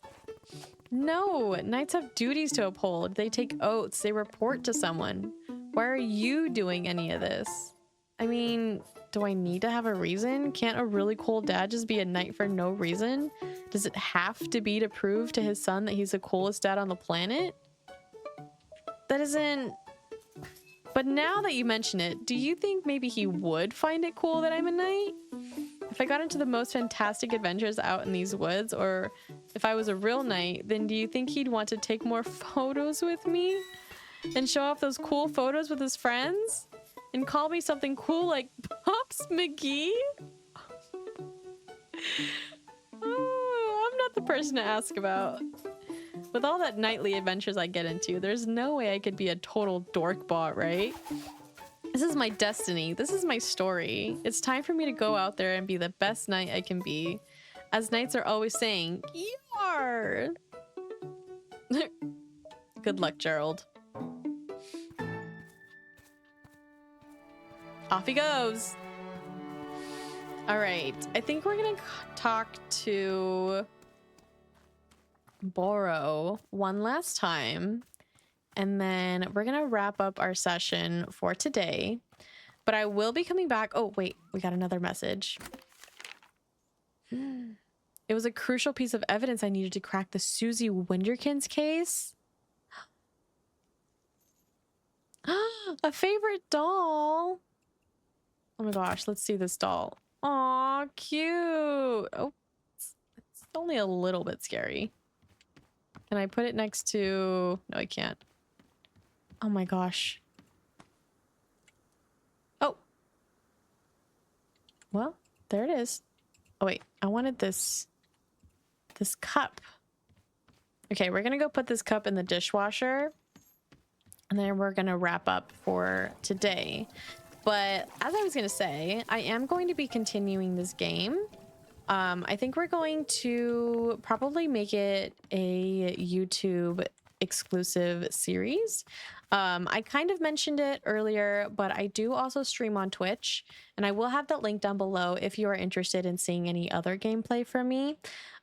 No, knights have duties to uphold. They take oaths. They report to someone. Why are you doing any of this? I mean, do I need to have a reason? Can't a really cool dad just be a knight for no reason? Does it have to be to prove to his son that he's the coolest dad on the planet? That isn't... But now that you mention it, do you think maybe he would find it cool that I'm a knight? If I got into the most fantastic adventures out in these woods, or if I was a real knight, then do you think he'd want to take more photos with me? And show off those cool photos with his friends? And call me something cool like Pops McGee? Oh, I'm not the person to ask about. With all that nightly adventures I get into, there's no way I could be a total dork bot, right? This is my destiny. This is my story. It's time for me to go out there and be the best knight I can be. As knights are always saying, "Yar!" Good luck, Gerald. Off he goes. All right. I think we're going to talk to Boro one last time. And then we're going to wrap up our session for today. But I will be coming back. Oh, wait. We got another message. It was a crucial piece of evidence I needed to crack the Susie Winderkins case. A favorite doll. Oh my gosh, let's see this doll. Aw, cute. Oh, it's only a little bit scary. Can I put it next to... No, I can't. Oh my gosh. Oh. Well, there it is. Oh wait, I wanted this cup. Okay, we're gonna go put this cup in the dishwasher. And then we're gonna wrap up for today. But as I was gonna say, I am going to be continuing this game. I think we're going to probably make it a YouTube exclusive series. I kind of mentioned it earlier, but I do also stream on Twitch, and I will have that link down below if you are interested in seeing any other gameplay from me,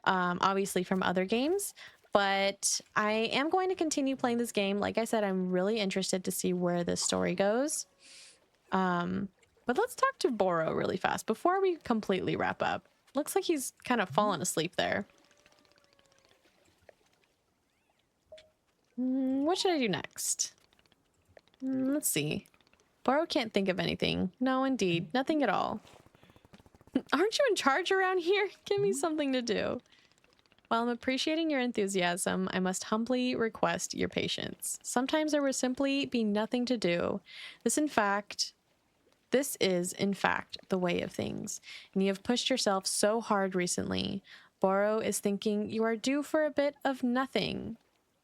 obviously from other games. But I am going to continue playing this game. Like I said, I'm really interested to see where this story goes. But let's talk to Boro really fast before we completely wrap up. Looks like he's kind of fallen asleep there. What should I do next? Let's see. Boro can't think of anything. No, indeed. Nothing at all. Aren't you in charge around here? Give me something to do. While I'm appreciating your enthusiasm, I must humbly request your patience. Sometimes there will simply be nothing to do. This is, in fact, the way of things. And you have pushed yourself so hard recently. Boro is thinking you are due for a bit of nothing.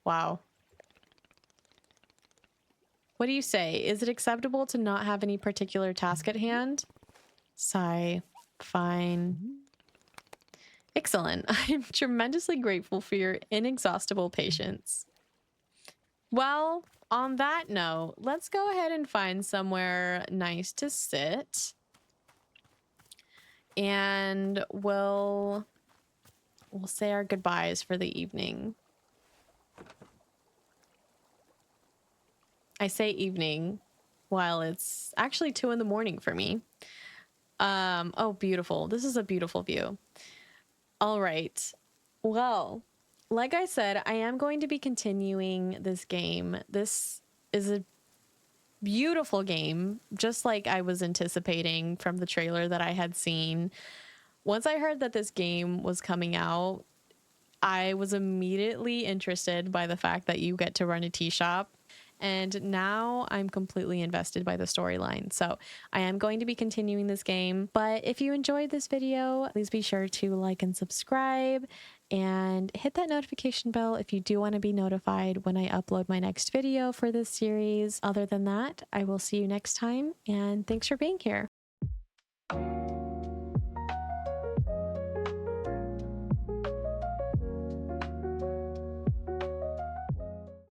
Wow. What do you say? Is it acceptable to not have any particular task at hand? Sigh. Fine. Excellent. I'm tremendously grateful for your inexhaustible patience. Well, on that note, let's go ahead and find somewhere nice to sit. And we'll say our goodbyes for the evening. I say evening while it's actually 2 in the morning for me. Oh, beautiful. This is a beautiful view. All right. Well, like I said, I am going to be continuing this game. This is a beautiful game, just like I was anticipating from the trailer that I had seen. Once I heard that this game was coming out, I was immediately interested by the fact that you get to run a tea shop. And now I'm completely invested by the storyline. So I am going to be continuing this game. But if you enjoyed this video, please be sure to like and subscribe and hit that notification bell if you do want to be notified when I upload my next video for this series. Other than that, I will see you next time, and thanks for being here.